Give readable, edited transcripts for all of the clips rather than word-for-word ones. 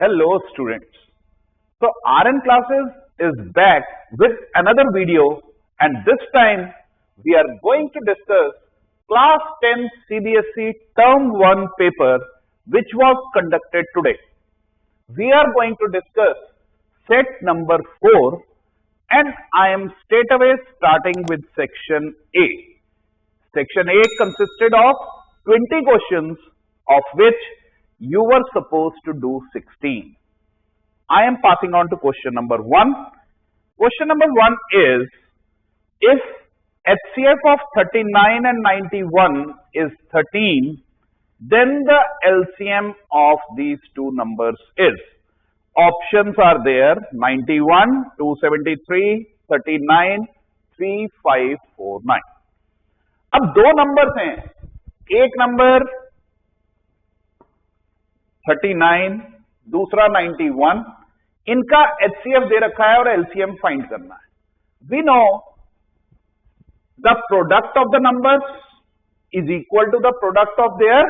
Hello students. So RN classes is back with another video, and this time we are going to discuss class 10 CBSE term 1 paper which was conducted today. We are going to discuss set number 4 and I am straight away starting with section A. Section A consisted of 20 questions of which you were supposed to do 16. I am passing on to question number 1. Question number 1 is, if HCF of 39 and 91 is 13, then the LCM of these two numbers is. Options are there: 91, 273, 39, 3549. अब दो numbers हैं, एक number 39, दूसरा 91. इनका HCF दे रखा है और LCM find करना है. We know the product of the numbers is equal to the product of their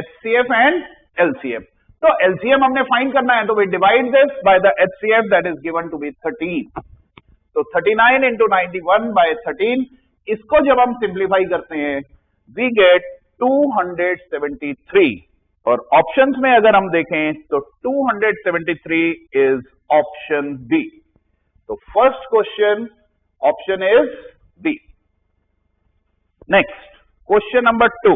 HCF and LCM. तो LCM हमने फाइंड करना है, तो we divide this by the HCF that is given to be 13. तो 39 into 91 by 13. इसको जब हम simplify करते हैं, we get 273. और ऑप्शंस में अगर हम देखें तो 273 इज ऑप्शन बी. तो first question option is B. Next question number 2.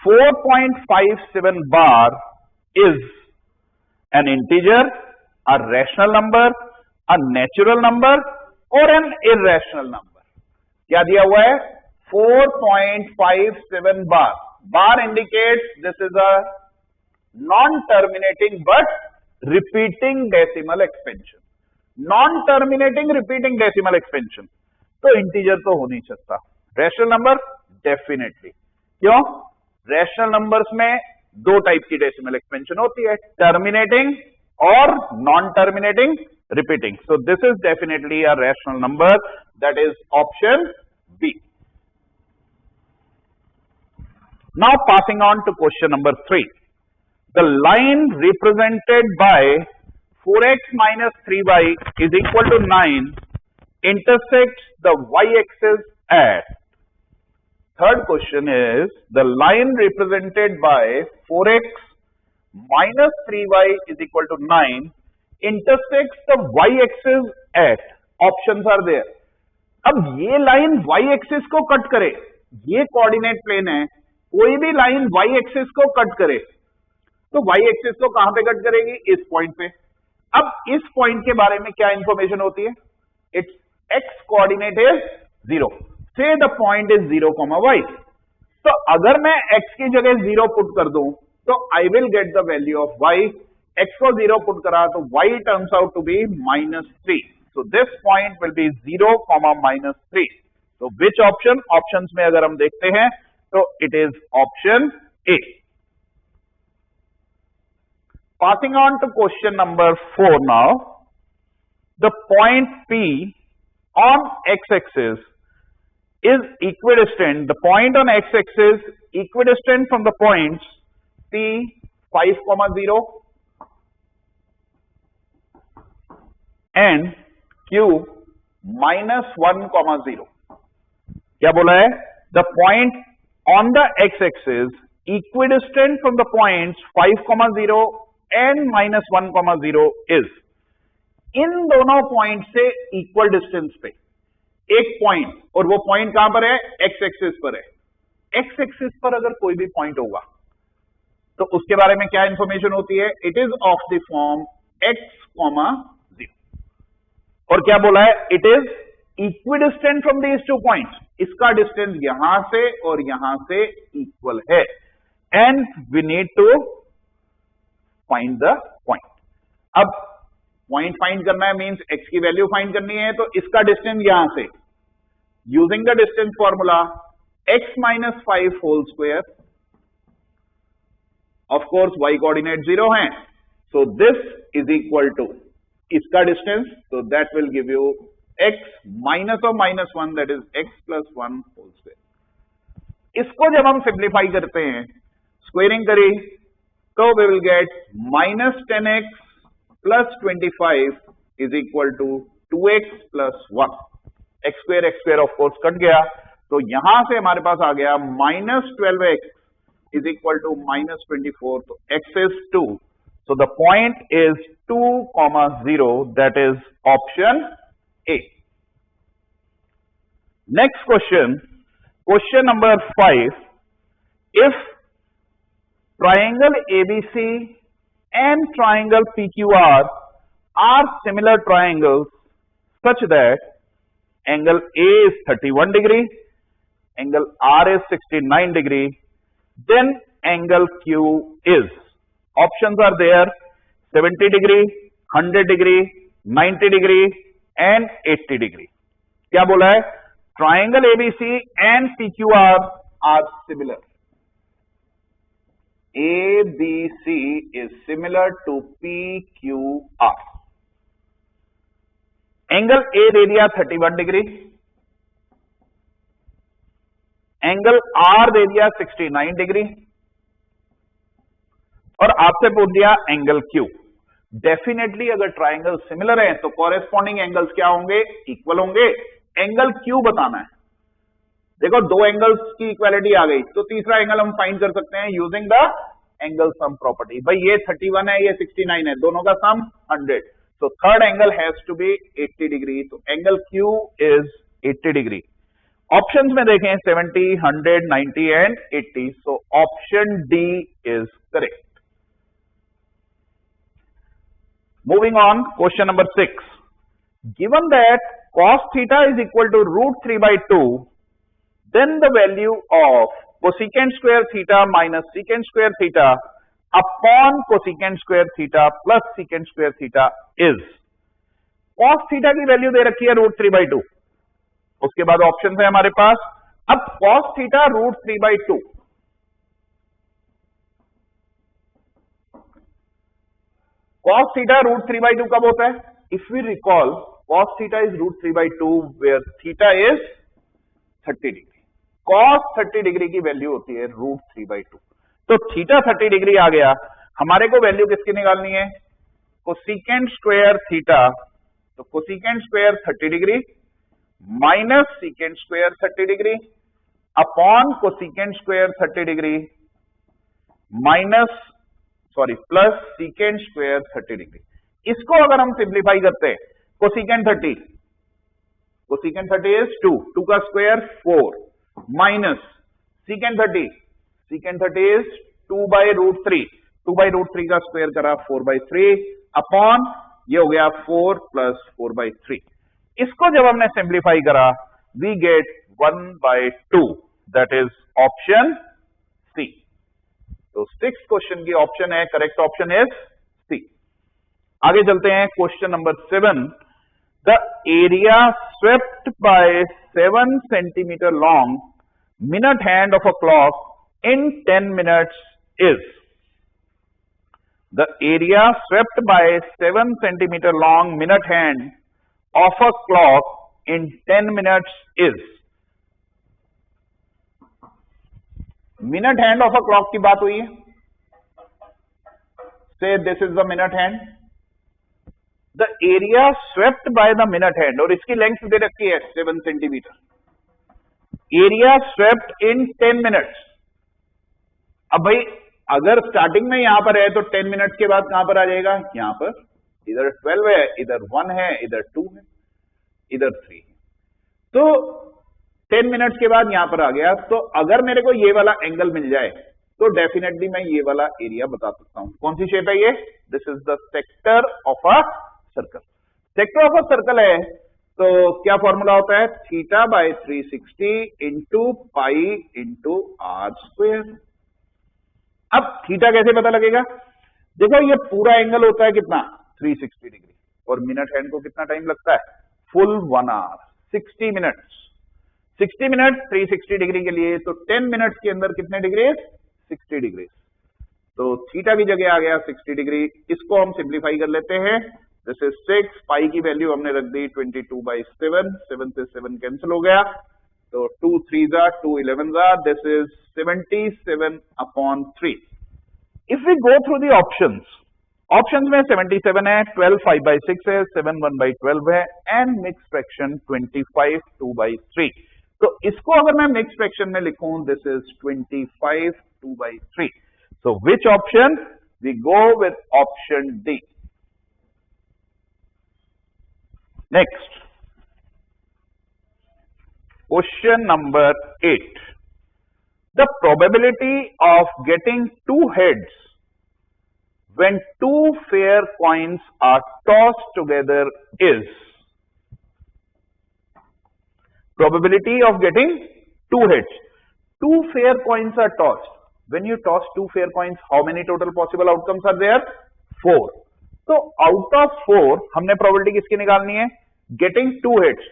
4.57 bar is an integer, a rational number, a natural number और एन इररेशनल नंबर. क्या दिया हुआ है? 4.57 bar. Bar indicates this is a non-terminating but repeating decimal expansion. Non-terminating repeating decimal expansion. तो integer तो हो नहीं सकता. Rational number definitely. क्यों? रैशनल नंबर्स में दो टाइप की डेसिमल एक्सपेंशन होती है, टर्मिनेटिंग और non terminating repeating. So this is definitely a rational number. That is option B. Now passing on to question number 3. The line represented by 4x minus 3y is equal to 9 intersects the y-axis at. Third question is, the line represented by 4x minus 3y is equal to 9 intersects the y-axis at. Options are there. अब ये line y-axis को cut करे, ये coordinate plane है, कोई भी line y axis को cut करे तो y एक्सिस को कहां पे कट करेगी? इस पॉइंट पे. अब इस पॉइंट के बारे में क्या इंफॉर्मेशन होती है? It's x coordinate is 0. से द पॉइंट इज 0, y. तो अगर मैं x की जगह 0 पुट कर दूं तो I will get the value of y. x को 0 पुट करा तो y turns out to be -3. So this point will be 0, -3. तो विच ऑप्शन? ऑप्शंस में अगर हम देखते हैं तो it is option A. Passing on to question number 4 now. The point P on x-axis is equidistant. The point on x-axis equidistant from the points P 5,0 and Q -1,0. क्या बोला है? The point on the x-axis equidistant from the points 5,0 and -1,0 is. इन दोनों point से equal distance पे एक point, और वो point कहां पर है? x एक्सिस पर है. x एक्सिस पर अगर कोई भी पॉइंट होगा तो उसके बारे में क्या इंफॉर्मेशन होती है? It is of the form x, 0. और क्या बोला है? It is equidistant from these two points. इसका डिस्टेंस यहां से और यहां से इक्वल है, and we need to find the point. अब पॉइंट फाइंड करना है मींस x की वैल्यू फाइंड करनी है, तो इसका डिस्टेंस यहां से using the distance formula x -5 whole square. Of course y coordinate 0 है, सो दिस इज इक्वल टू इसका डिस्टेंस, तो that will give you x minus और -1, that is x +1 whole square. इसको जब हम सिंप्लीफाई करते हैं, स्क्वेयरिंग करी So we will get minus 10x plus 25 is equal to 2x plus 1. x square of course cut गया, तो यहां से हमारे पास आ गया minus 12x is equal to minus 24. So x is 2. So the point is 2,0. That is option A. Next question, question number 5. If triangle ABC and triangle PQR are similar triangles such that angle A is 31 degree, angle R is 69 degree, then angle Q is, options are there, 70 degree, 100 degree, 90 degree and 80 degree. क्या बोला है? Triangle ABC and PQR are similar. ABC is similar to PQR. Angle A दे दिया 31 degree, angle R दे दिया 69 degree और आपसे पूछ दिया angle Q. Definitely अगर ट्राइंगल सिमिलर है तो कॉरेस्पॉन्डिंग एंगल्स क्या होंगे? इक्वल होंगे. एंगल Q बताना है. देखो दो एंगल्स की इक्वालिटी आ गई, तो तीसरा एंगल हम फाइंड कर सकते हैं using the angle sum property. भाई ये 31 है, ये 69 है, दोनों का सम 100. So third angle has to be 80 degree. So angle Q is 80 degree. Options में देखें 70, 100, 90 and 80. So option D is correct. Moving on, question number 6. Given that cos theta is equal to root 3 by 2, then the value of cosecant square theta minus secant square theta upon cosecant square theta plus secant square theta is. cos theta की value दे रखी है root 3 by 2. उसके बाद option है हमारे पास. अब cos theta root 3 by 2, cos theta root 3 by 2 कब होता है? If we recall, cos theta is root 3 by 2 where theta is 30 degree. cos 30 degree की वैल्यू होती है रूट 3 by 2. तो थीटा 30 डिग्री आ गया, हमारे को वैल्यू किसकी निकालनी है? Cosecant square theta. तो cosecant square 30 degree minus secant square 30 degree upon cosecant square 30 degree plus secant square 30 degree. इसको अगर हम सिंप्लीफाई करते हैं, कोसिकेंट 30 इज 2 का square 4 minus secant 30 is 2 by root 3 का स्क्वायर करा 4 by 3 अपॉन ये हो गया 4 plus 4 by 3. इसको जब हमने सिंप्लीफाई करा we get 1 by 2. That is option C. तो 6th क्वेश्चन की ऑप्शन है, करेक्ट ऑप्शन इज सी. आगे चलते हैं question number 7. The area swept by 7 centimeter long minute hand of a clock in 10 minutes is. The area swept by 7 centimeter long minute hand of a clock in 10 minutes is. minute hand of a clock की बात हुई है. Say this is the minute hand. The area swept by the minute hand, और इसकी length दे रखी है 7 centimetre. Area swept इन 10 minutes. अब भाई अगर स्टार्टिंग में यहां पर है तो 10 मिनट्स के बाद कहां पर आ जाएगा? यहां पर. इधर 12 है, इधर 1 है, इधर 2 है, इधर 3 है. तो 10 मिनट्स के बाद यहां पर आ गया. तो अगर मेरे को ये वाला एंगल मिल जाए तो डेफिनेटली मैं ये वाला एरिया बता सकता हूं. कौन सी शेप है ये? This is the sector of a circle. Sector of a circle है तो क्या फॉर्मूला होता है? Theta by 360 into pi into R square. अब थीटा कैसे पता लगेगा? देखो ये पूरा एंगल होता है कितना? 360 डिग्री. और मिनट हैंड को कितना टाइम लगता है? Full 1 hour, 60 minutes. 60 minute 360 degree के लिए, तो 10 मिनट्स के अंदर कितने डिग्री? 60 डिग्री. तो थीटा की जगह आ गया 60 डिग्री. इसको हम सिंप्लीफाई कर लेते हैं. This is 6. पाई की वैल्यू हमने रख दी 22/7. 7 से 7 कैंसिल हो गया. तो 2 3 2 11 this is 77/3. If we go through the options, options में 77 है, 12 5/6 है, 7 1/12 है, एंड मिक्स फ्रैक्शन 25 2/3। तो इसको अगर मैं मिक्स फ्रैक्शन में लिखूं, this is 25 2/3। So which option? We go with option D. Next, question number 8। The probability of getting two heads when two fair coins are tossed together is, probability of getting two heads. Two fair coins are tossed. When you toss two fair coins, how many total possible outcomes are there? 4. So out of 4 हमने probability किसकी निकालनी है? Getting two heads.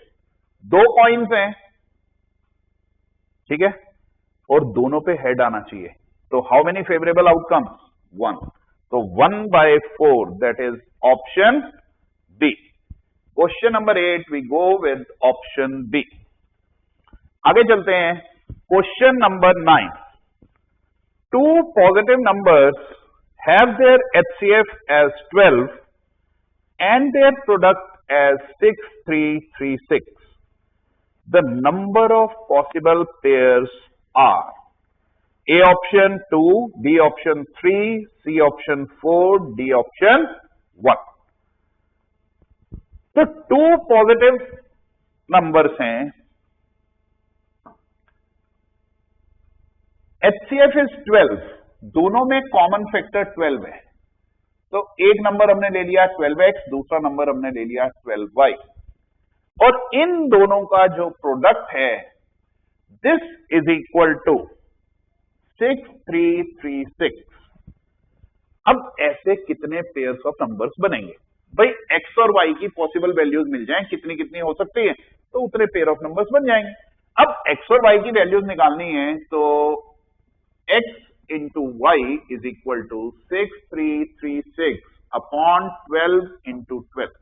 दो coins हैं, ठीक है, और दोनों पे हेड आना चाहिए। तो हाउ मेनी फेवरेबल आउटकम्स? 1। तो 1/4, that is option B. Question number 8, we go with option B. आगे चलते हैं, question number 9। Two positive numbers have their HCF as 12 and their product as 6336। The number of possible pairs are A option 2, B option 3, C option 4, D option 1। तो to positive numbers हैं, HCF is 12, दोनों में common factor 12 है। तो एक number हमने ले लिया 12x, दूसरा नंबर हमने ले लिया 12y, और इन दोनों का जो प्रोडक्ट है, दिस इज इक्वल टू 6336। अब ऐसे कितने पेयर्स ऑफ नंबर्स बनेंगे? भाई x और y की पॉसिबल वैल्यूज मिल जाएं, कितनी कितनी हो सकती है, तो उतने पेयर ऑफ नंबर्स बन जाएंगे। अब x और y की वैल्यूज निकालनी है, तो x into y is equal to 6336 upon 12 into 12।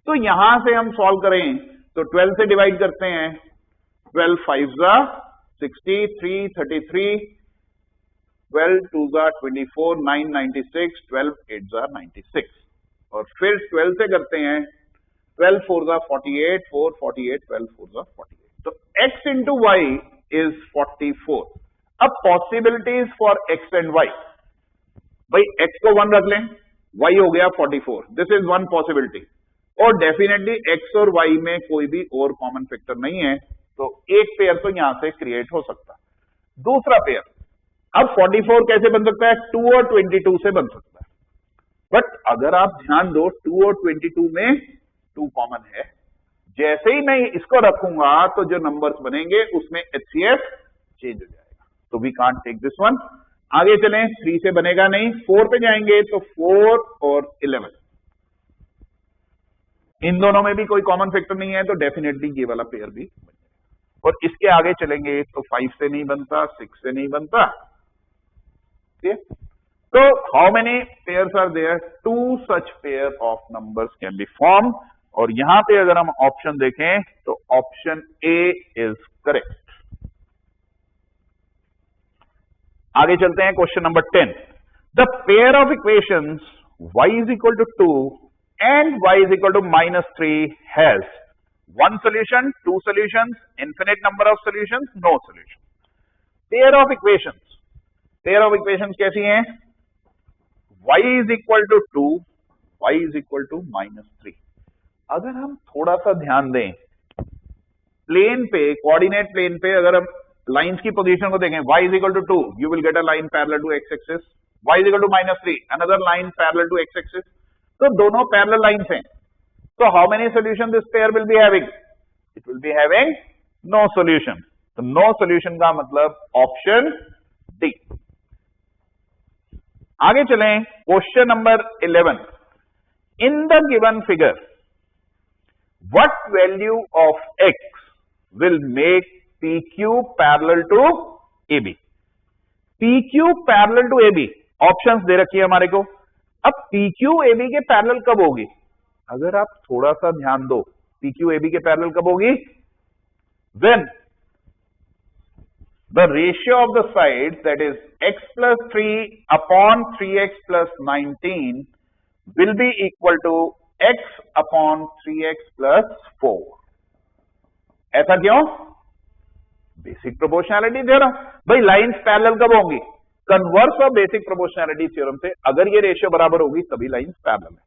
तो यहां से हम सॉल्व करें तो 12 से डिवाइड करते हैं, 12 5 जा 60, 3 33, 12 2 जा 24, 9 96, 12 8 जा 96, और फिर 12 से करते हैं, 12 4 जा 48, 4 48, 12 4 जा 48। तो x इंटू वाई इज 44। अब possibilities for x and y, भाई x को 1 रख लें, y हो गया 44, दिस इज वन पॉसिबिलिटी, और डेफिनेटली x और y में कोई भी और कॉमन फैक्टर नहीं है, तो एक पेयर तो यहां से क्रिएट हो सकता है। दूसरा पेयर, अब 44 कैसे बन सकता है? 2 और 22 से बन सकता है, बट अगर आप ध्यान दो 2 और 22 में 2 कॉमन है, जैसे ही मैं इसको रखूंगा तो जो नंबर्स बनेंगे उसमें HCF चेंज हो जाएगा, तो we can't take this one. आगे चलें, 3 से बनेगा नहीं, 4 पे जाएंगे तो 4 और 11, इन दोनों में भी कोई कॉमन फैक्टर नहीं है, तो डेफिनेटली ये वाला पेयर भी बन जाएगा। और इसके आगे चलेंगे तो 5 से नहीं बनता, 6 से नहीं बनता, ठीक है। तो how many pairs are there? 2 such pair of numbers can be form, और यहां पे अगर हम ऑप्शन देखें तो ऑप्शन ए इज करेक्ट। आगे चलते हैं, question number 10। The pair of equations y is equal to 2 and y is equal to -3 has one solution, 2 solutions, infinite number of solutions, no solution. Pair of equations कैसी हैं? y is equal to 2, y is equal to -3। अगर हम थोड़ा सा ध्यान दें, plane पे, coordinate plane पे अगर हम लाइंस की पोजीशन को देखें, y is equal to 2, you will get a line parallel to x-axis, y is equal to -3, another line parallel to x-axis, तो दोनों पैरेलल लाइंस हैं, तो how many solution this pair will be having? It will be having no solution. तो no solution का मतलब option D. आगे चलें, question number 11। In the given figure what value of x will make PQ parallel to AB? PQ parallel to AB, options दे रखी है हमारे को। अब PQ AB के पैरेलल कब होगी? अगर आप थोड़ा सा ध्यान दो, PQ AB के पैरेलल कब होगी? When the ratio of the sides, that is x plus 3 upon 3x plus 19 will be equal to x upon 3x plus 4. ऐसा क्यों? Basic proportionality theorem. भाई लाइंस पैरेलल कब होंगी? Converse of basic proportionality theorem से अगर ये ratio बराबर होगी तभी लाइंस पैरेलल है।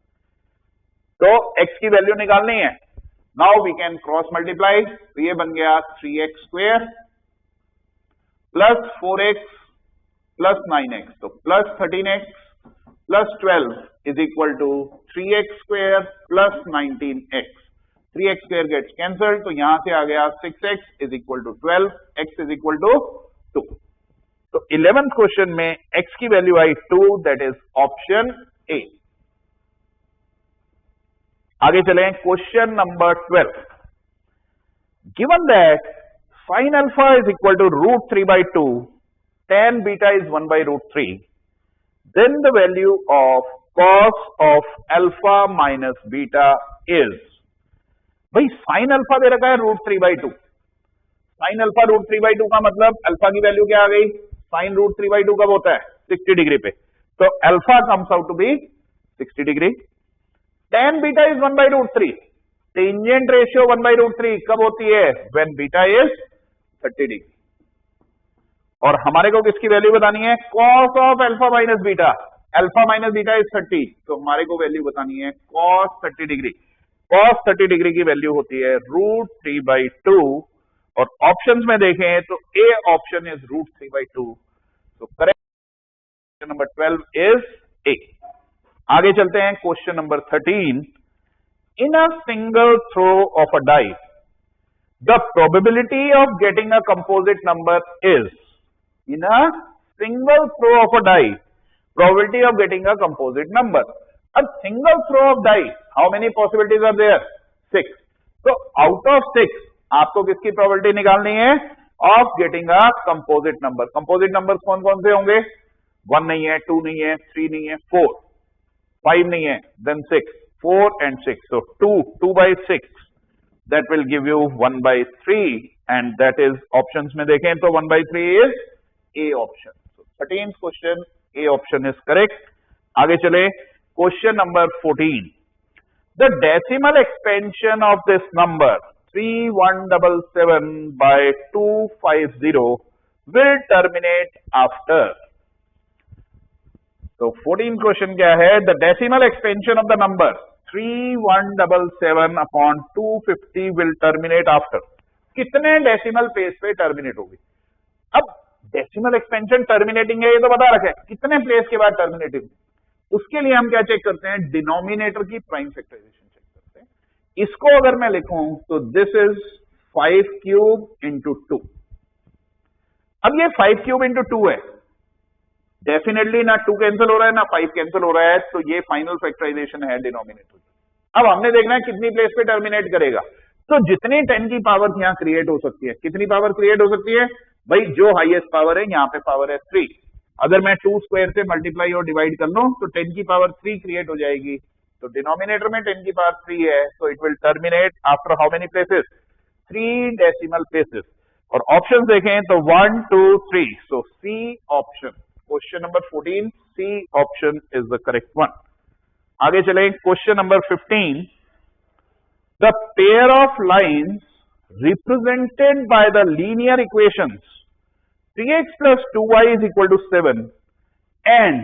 तो x की वैल्यू निकालनी है। Now we can cross multiply, तो ये बन गया 3x square plus 4x plus 9x, तो plus 13x plus 12 is equal to 3x square plus 19x। 3x square gets cancelled, तो यहां से आ गया 6x is equal to 12, x is equal to 2। तो 11th क्वेश्चन में x की value आई 2, दैट इज ऑप्शन ए। आगे चलें, question number 12। Given that sin alpha is equal to root 3 by 2, tan beta is 1 by root 3, then the value of cos of alpha minus beta is, भाई sin alpha दे रखा है root 3 by 2, sin alpha root 3 by 2 का मतलब alpha की value क्या आ गई? sin root 3 by 2 कब होता है? 60 डिग्री पे, तो alpha comes out to be 60 degree. tan beta is 1 by root 3, tangent ratio 1 by root 3 कब होती है? when beta is 30 degree. और हमारे को किसकी वैल्यू बतानी है? cos of alpha minus beta, alpha minus beta is 30, तो हमारे को वैल्यू बतानी है cos 30 डिग्री। cos 30 डिग्री की वैल्यू होती है रूट 3 by 2, और ऑप्शंस में देखें तो A option is root 3 by 2, तो करेक्ट नंबर 12 इज ए। आगे चलते हैं, question number 13। In a single throw of a die, the probability of getting a composite number is, in a single throw of a die, probability of getting a composite number. A single throw of die, how many possibilities are there? 6. So out of 6 आपको किसकी probability निकालनी है? of getting a composite number. composite numbers कौन कौन से होंगे? 1 नहीं है, 2 नहीं है, 3 नहीं है, 4, 5 नहीं है, then 6, 4 and 6, so 2 by 6, that will give you 1 by 3, and that is options में देखें तो 1 by 3 is A option. So 13th question, A option is correct. आगे चले, question number 14. The decimal expansion of this number 3177 by 250 will terminate after. तो 14th question क्या है? The decimal expansion of the number 3177 upon 250 will terminate after. कितने decimal place पे terminate होगी? अब decimal expansion terminating है ये तो बता रखा है, कितने प्लेस के बाद टर्मिनेटिंग? उसके लिए हम क्या चेक करते हैं? डिनोमिनेटर की प्राइम फैक्टराइजेशन चेक करते हैं। इसको अगर मैं लिखूं तो दिस इज 5 क्यूब इंटू 2। अब ये 5 क्यूब इंटू 2 है, डेफिनेटली ना 2 कैंसिल हो रहा है ना 5 कैंसिल हो रहा है, तो ये फाइनल फैक्टराइजेशन है डिनोमिनेटर की। अब हमने देखना है कितनी प्लेस पे टर्मिनेट करेगा, तो जितनी 10 की पावर यहां क्रिएट हो सकती है, कितनी पावर क्रिएट हो सकती है? भाई जो हाईएस्ट पावर है यहां पे पावर है 3, अगर मैं 2 स्क्वायर से मल्टीप्लाई और डिवाइड कर लूं तो 10 की पावर 3 क्रिएट हो जाएगी, तो डिनोमिनेटर में 10 की पावर 3 है, तो it will terminate after how many places? 3 decimal places. और ऑप्शन देखें तो 1 2 3, so C option, question number 14, C option is the correct one. आगे चलें, question number 15। The pair of lines represented by the linear equations 3x plus 2y is equal to 7 and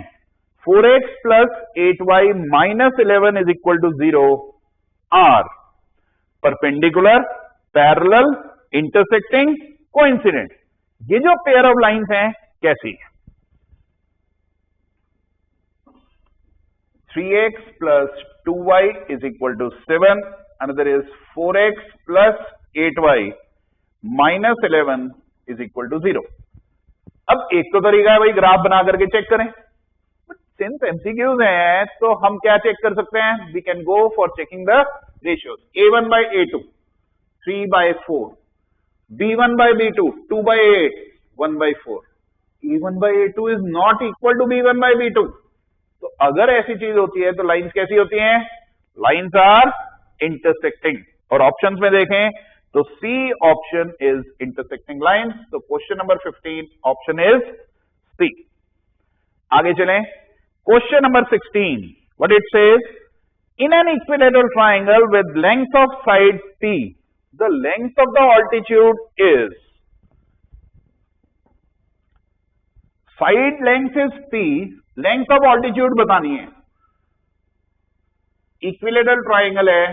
4x plus 8y minus 11 is equal to 0 are perpendicular, parallel, intersecting, coincident. ये जो pair of lines हैं कैसी? 3x plus 2y is equal to 7, another is 4x plus 8y minus 11 is equal to 0. अब एक तो तरीका है भाई ग्राफ बना करके चेक करें, बट सिंस एमसीक्यूज हैं तो हम क्या चेक कर सकते हैं? We can go for checking the ratios. a1 by a2 3 by 4, b1 by b2 2 by 8 1 by 4, a1 by a2 is not equal to b1 by b2। तो अगर ऐसी चीज होती है तो लाइंस कैसी होती हैं? Lines are intersecting. और ऑप्शंस में देखें तो C option is intersecting lines. तो question number 15 option is C. आगे चलें, question number 16, what it says, in an equilateral triangle with length of side p, the length of the altitude is, side length is p, length of altitude बतानी है। Equilateral triangle है,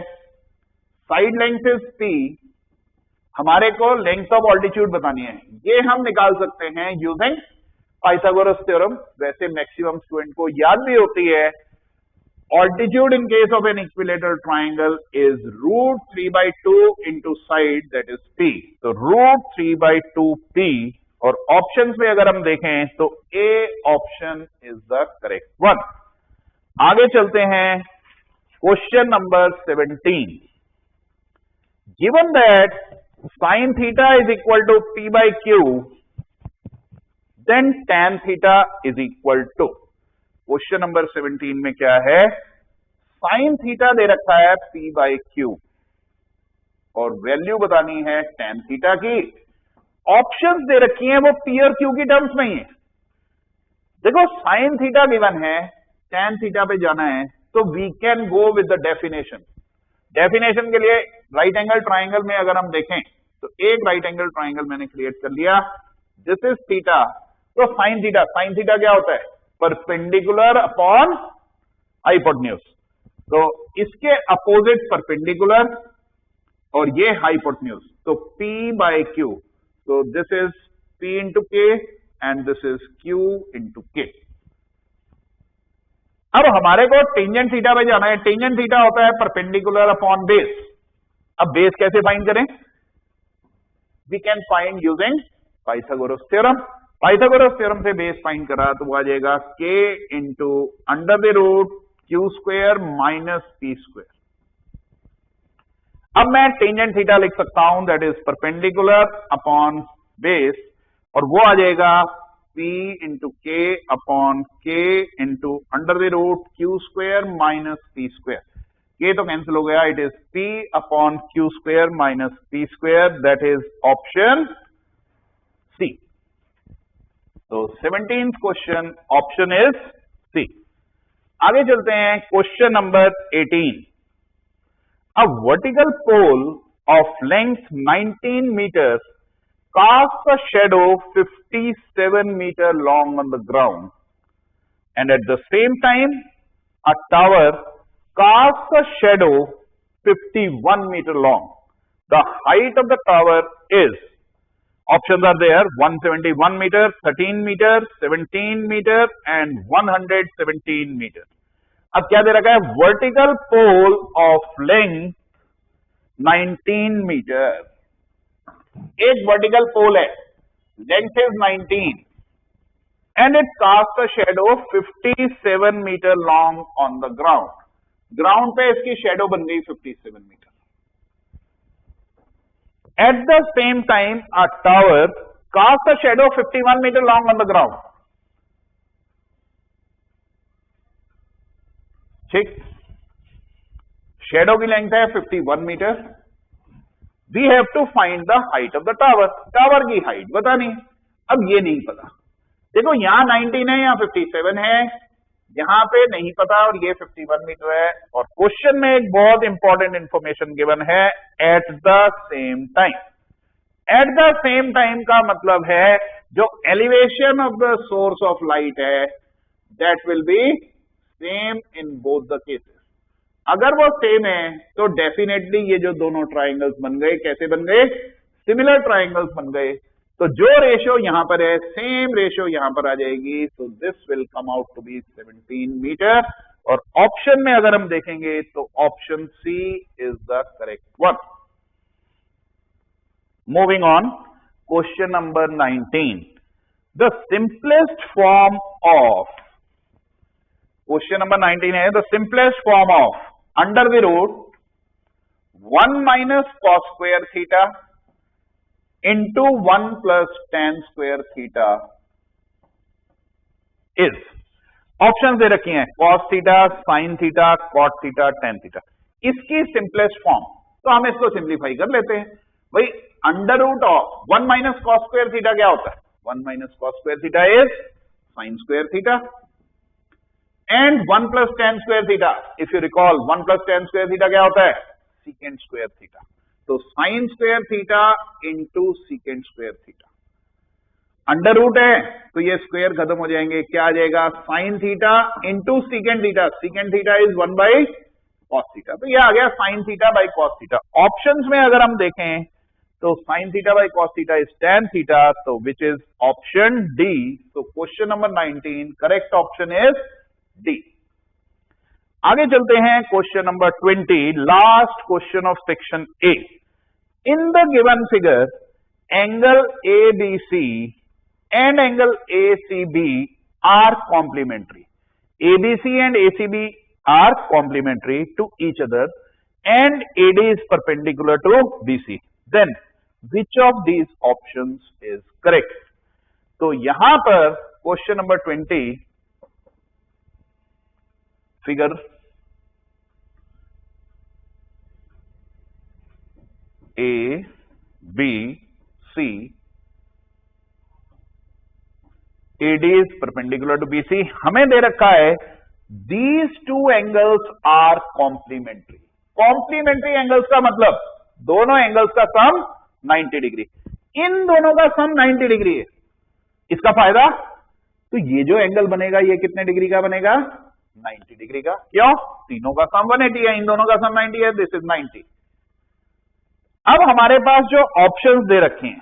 side length is p, हमारे को length of altitude बतानी है। ये हम निकाल सकते हैं यूजिंग पाइथागोरस थ्योरम। वैसे मैक्सिमम स्टूडेंट को याद भी होती है, altitude in case of N equilateral triangle is √3/2 into side that is p, तो √3/2 p, और ऑप्शंस में अगर हम देखें तो A option is the correct one. आगे चलते हैं, question number 17, given that sin theta is equal to p by q, then tan theta is equal to, question number 17 में क्या है, sin theta दे रखा है p by q और value बतानी है tan theta की। ऑप्शंस दे रखी हैं वो p और q की टर्म्स में ही है। देखो sin theta गिवन है, tan theta पे जाना है, तो we can go with the definition. Definition के लिए राइट एंगल ट्राइंगल में अगर हम देखें तो एक राइट एंगल ट्राइंगल मैंने क्रिएट कर लिया, दिस इज थीटा, तो साइन थीटा क्या होता है, परपेंडिकुलर अपॉन हाइपोटेन्यूज, तो इसके अपोजिट परपेंडिकुलर और ये हाइपोटेन्यूज, तो p बाय q, तो this is p into k and this is q into k। अब हमारे को टेंजेंट थीटा पे जाना है, टेंजेंट थीटा होता है परपेंडिकुलर अपॉन बेस। अब बेस कैसे फाइंड करें, we can find using Pythagoras theorem. Pythagoras theorem से बेस फाइंड करा तो वो आ जाएगा k into √q² minus p²। अब मैं टेंजेंट थीटा लिख सकता हूं, that is perpendicular upon base, और वो आ जाएगा p into k upon k into √q² minus p²। k तो कैंसिल हो गया, it is p upon q² minus p², that is option C. तो 17th question option is C. आगे चलते हैं, question number 18, a vertical pole of length 19 meters casts a shadow 57 meter long on the ground, and at the same time a tower casts a shadow 51 meter long. The height of the tower is, options are there, 171 meter, 13 meter, 17 meter and 117 meter. अब क्या दे रखा है, vertical pole of length 19 metre, एक vertical pole है, length is 19 and it cast a shadow 57 metre long on the ground. Ground पे इसकी shadow बन गई 57 metre. At the same time a tower cast a shadow 51 metre long on the ground. ठीक, shadow की length है 51 metre, we have to find the height of the tower, tower की height बतानी। अब ये नहीं पता, देखो यहां 19 है, यहां 57 है, यहां पे नहीं पता, और ये 51 मीटर है। और क्वेश्चन में एक बहुत इंपॉर्टेंट इंफॉर्मेशन गिवन है, at the same time. At the same time का मतलब है जो elevation of the source of light है that will be same in both the cases. अगर वो सेम है तो डेफिनेटली ये जो दोनों ट्राइंगल्स बन गए, कैसे बन गए, सिमिलर ट्राइंगल्स बन गए। तो जो रेशियो यहां पर है सेम रेशियो यहां पर आ जाएगी, so this will come out to be 17 meter. और ऑप्शन में अगर हम देखेंगे तो option C is the correct one. Moving on, question number 19, the simplest form of, question number 19 है, the simplest form of under the root 1 minus cos square theta into 1 plus tan square theta is, option दे रखी हैं, cos theta, sine theta, cot theta, tan theta. इसकी simplest form, तो हम इसको simplify कर लेते हैं। भाई under root of 1 minus cos square theta क्या होता है, 1 minus cos square theta is sine square theta. And 1 plus tan square theta, if you recall 1 plus tan square theta क्या होता है, सीकेंड स्क्वायर थीटा। तो sine square theta into secant square theta, under root है तो ये square खत्म हो जाएंगे, क्या आ जाएगा, sine theta into secant theta, secant theta is 1 by cos theta, तो ये आ गया sine theta by cos theta. Options में अगर हम देखें तो sine theta by cos theta is tan theta, तो विच इज ऑप्शन डी। तो question number 19 correct option is D. आगे चलते हैं question number 20, last question of section A. In the given figure angle ABC and angle ACB are complementary. ABC and ACB are complementary to each other and AD is perpendicular to BC. Then which of these options is correct? तो यहां पर question number 20 figure ABC AD is perpendicular to BC, हमें दे रखा है these two angles are complementary. Complementary angles का मतलब दोनों angles का सम 90 डिग्री, इन दोनों का सम 90 डिग्री है। इसका फायदा, तो ये जो एंगल बनेगा ये कितने डिग्री का बनेगा, 90 डिग्री का। क्यों, तीनों का सम 180 है, इन दोनों का सम 90 है, दिस इज 90। अब हमारे पास जो ऑप्शंस दे रखे हैं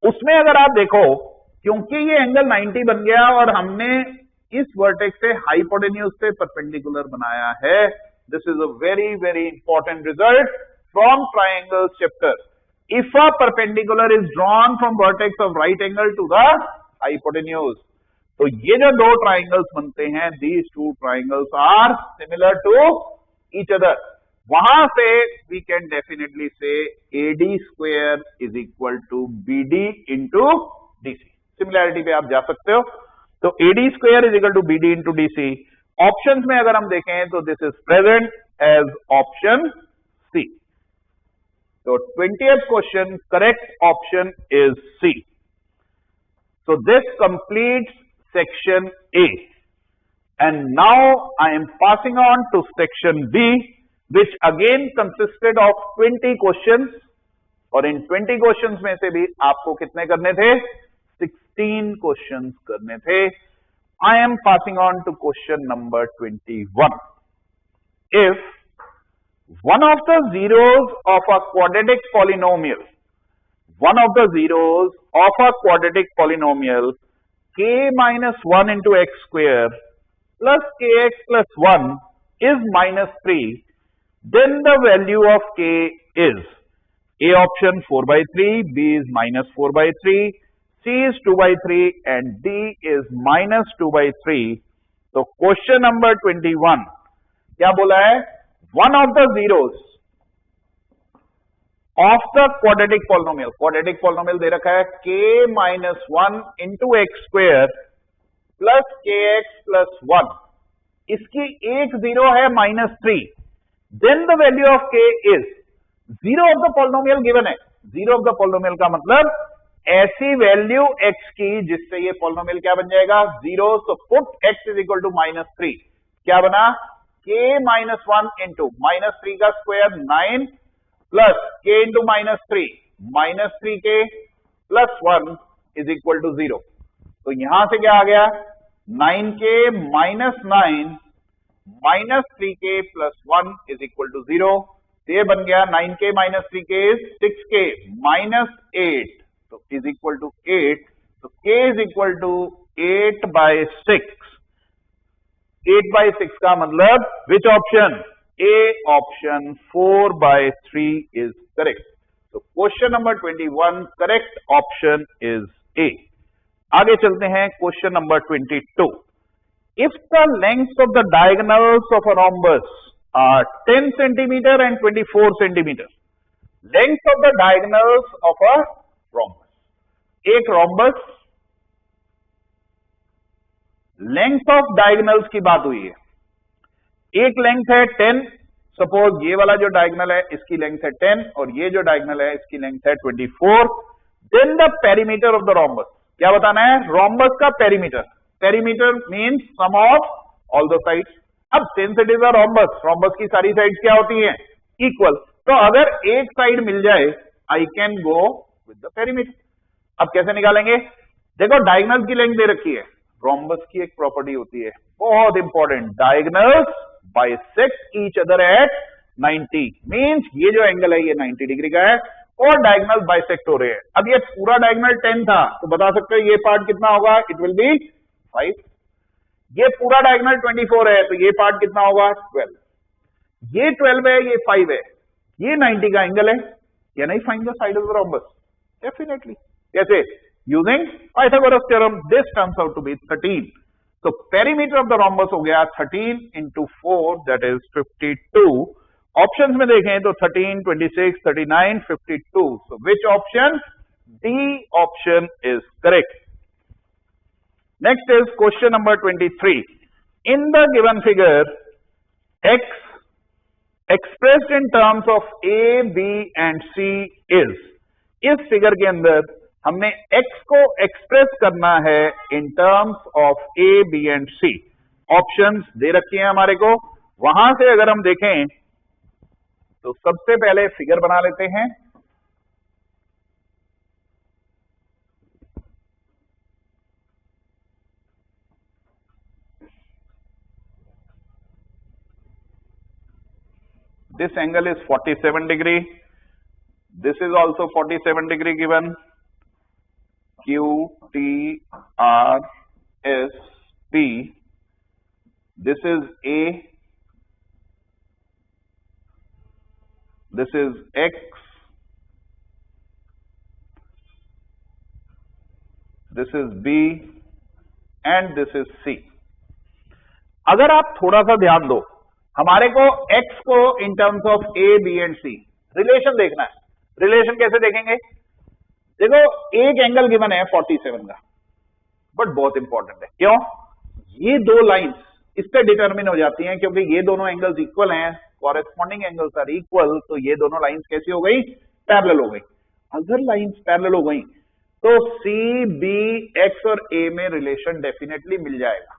उसमें अगर आप देखो, क्योंकि ये एंगल 90 बन गया और हमने इस वर्टेक्स से हाइपोटेन्यूज से परपेंडिकुलर बनाया है, this is a very very important result from triangle chapter. If a perpendicular is drawn from vertex of right angle to the hypotenuse, तो ये जो दो ट्राइंगल्स बनते हैं, these two triangles are similar to each other. वहां से we can definitely say AD square is equal to BD into DC। Similarity पे आप जा सकते हो, तो AD square is equal to BD into DC। Options में अगर हम देखें तो this is present as option C। तो 20th question correct option is C। So this completes section A, and now I am passing on to section B, which again consisted of 20 questions, और इन 20 questions में से भी आपको कितने करने थे, 16 questions करने थे। I am passing on to question number 21. If one of the zeros of a quadratic polynomial, one of the zeros of a quadratic polynomial k minus 1 into x square plus kx plus 1 is minus 3, then the value of k is A option 4 by 3, B is minus 4 by 3, C is 2 by 3 and D is minus 2 by 3. तो question number 21 क्या बोला है, one of the zeros of the quadratic polynomial, quadratic polynomial दे रखा है k minus 1 into x square plus kx plus 1, इसकी एक zero है -3, then the value of k is zero of the polynomial given है। Zero of the polynomial का मतलब ऐसी value x की जिससे ये पॉलिनोमियल क्या बन जाएगा, zero. So put x is equal to -3, क्या बना, k minus 1 इंटू -3 का square 9 plus k into -3 -3k plus 1 is equal to 0। तो यहां से क्या आ गया, 9k minus 9 -3k plus 1 is equal to 0। ये बन गया 9k minus 3k is 6k minus 8, तो इज इक्वल टू 8। तो k is equal to 8 by 6। 8 by 6 का मतलब which option, A option 4 by 3 is correct. तो question number 21 correct option is A। आगे चलते हैं question number 22। If the lengths of the diagonals of a rhombus are 10 centimeter and 24 centimeter, length of the diagonals of a rhombus, एक rhombus length of diagonals की बात हुई है, एक length है 10, सपोज ये वाला जो डायगोनल है इसकी लेंथ है 10 और ये जो डायगोनल है इसकी लेंथ है 24, then the perimeter of the rhombus, क्या बताना है, rhombus का perimeter. Perimeter means sum of all the sides. अब since it is a rhombus, rhombus की सारी साइड्स क्या होती हैं? इक्वल। तो अगर एक साइड मिल जाए, आई can go with the perimeter. अब कैसे निकालेंगे? देखो डायगोनल की लेंथ दे रखी है, रोम्बस की एक प्रॉपर्टी होती है बहुत important, diagonals bisect each other at 90, means ये जो एंगल है ये 90 डिग्री का है और डायगोनल बाइसेक्ट हो रहे हैं। अब ये पूरा डायगोनल 10 था, तो बता सकते हो ये पार्ट कितना होगा? It will B 5। ये पूरा डायगोनल 24 है, तो ये पार्ट कितना होगा? 12। ये 12 है, ये 5 है, ये 90 का एंगल है, या नहीं? Find the side of the rhombus. Definitely. कैसे? Using Pythagoras theorem. This terms out to be 13। तो पेरीमीटर ऑफ द रोम्बस हो गया 13 into 4, दैट इज 52। ऑप्शंस में देखें तो 13, 26, 39, 52। So which option? D option is correct. Next is question number 23. In the given figure, x expressed in terms of A, B and C is. इस figure के अंदर हमने x को express करना है in terms of A, B and C। Options दे रखी हैं हमारे को। वहां से अगर हम देखें तो सबसे पहले फिगर बना लेते हैं। This angle is 47 degree. This is also 47 degree given. Q, T, R, S, P. This is A. This is X. This is B. And this is C. अगर आप थोड़ा सा ध्यान दो, हमारे को x को इन terms of A, B and C relation देखना है। रिलेशन कैसे देखेंगे? देखो एक एंगल गिवन है 47 का, बट बहुत इंपॉर्टेंट है। क्यों? ये दो लाइंस इस पे डिटरमिन हो जाती हैं, क्योंकि ये दोनों एंगल्स इक्वल हैं, कॉरेस्पॉन्डिंग एंगल्स आर इक्वल, तो ये दोनों लाइंस कैसी हो गई? पैरेलल हो गई। अगर लाइंस पैरेलल हो गई तो C, B, X और A में रिलेशन डेफिनेटली मिल जाएगा।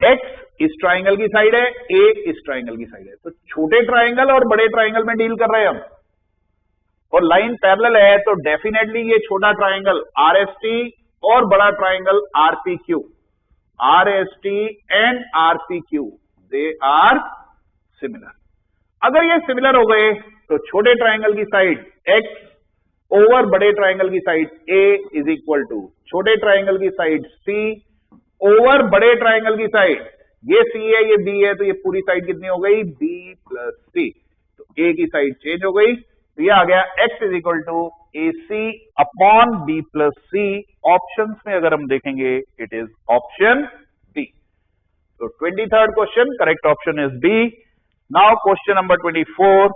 X इस ट्राइंगल की साइड है, A इस ट्राइंगल की साइड है, तो छोटे ट्राइंगल और बड़े ट्राइंगल में डील कर रहे हैं हम, और लाइन पैरेलल है, तो डेफिनेटली ये छोटा ट्राइंगल RST और बड़ा triangle RPQ, RST and RPQ they are similar. अगर ये सिमिलर हो गए तो छोटे ट्राइंगल की साइड X ओवर बड़े ट्राइंगल की side A is equal to छोटे ट्राइंगल की साइड C ओवर बड़े ट्राइंगल की साइड, ये C है ये B है, तो ये पूरी साइड कितनी हो गई? B plus C। तो A की साइड चेंज हो गई, तो ये आ गया X is equal to AC upon B plus C। Option में अगर हम देखेंगे इट इज ऑप्शन B। तो 23rd question, correct option is B। Now question number 24,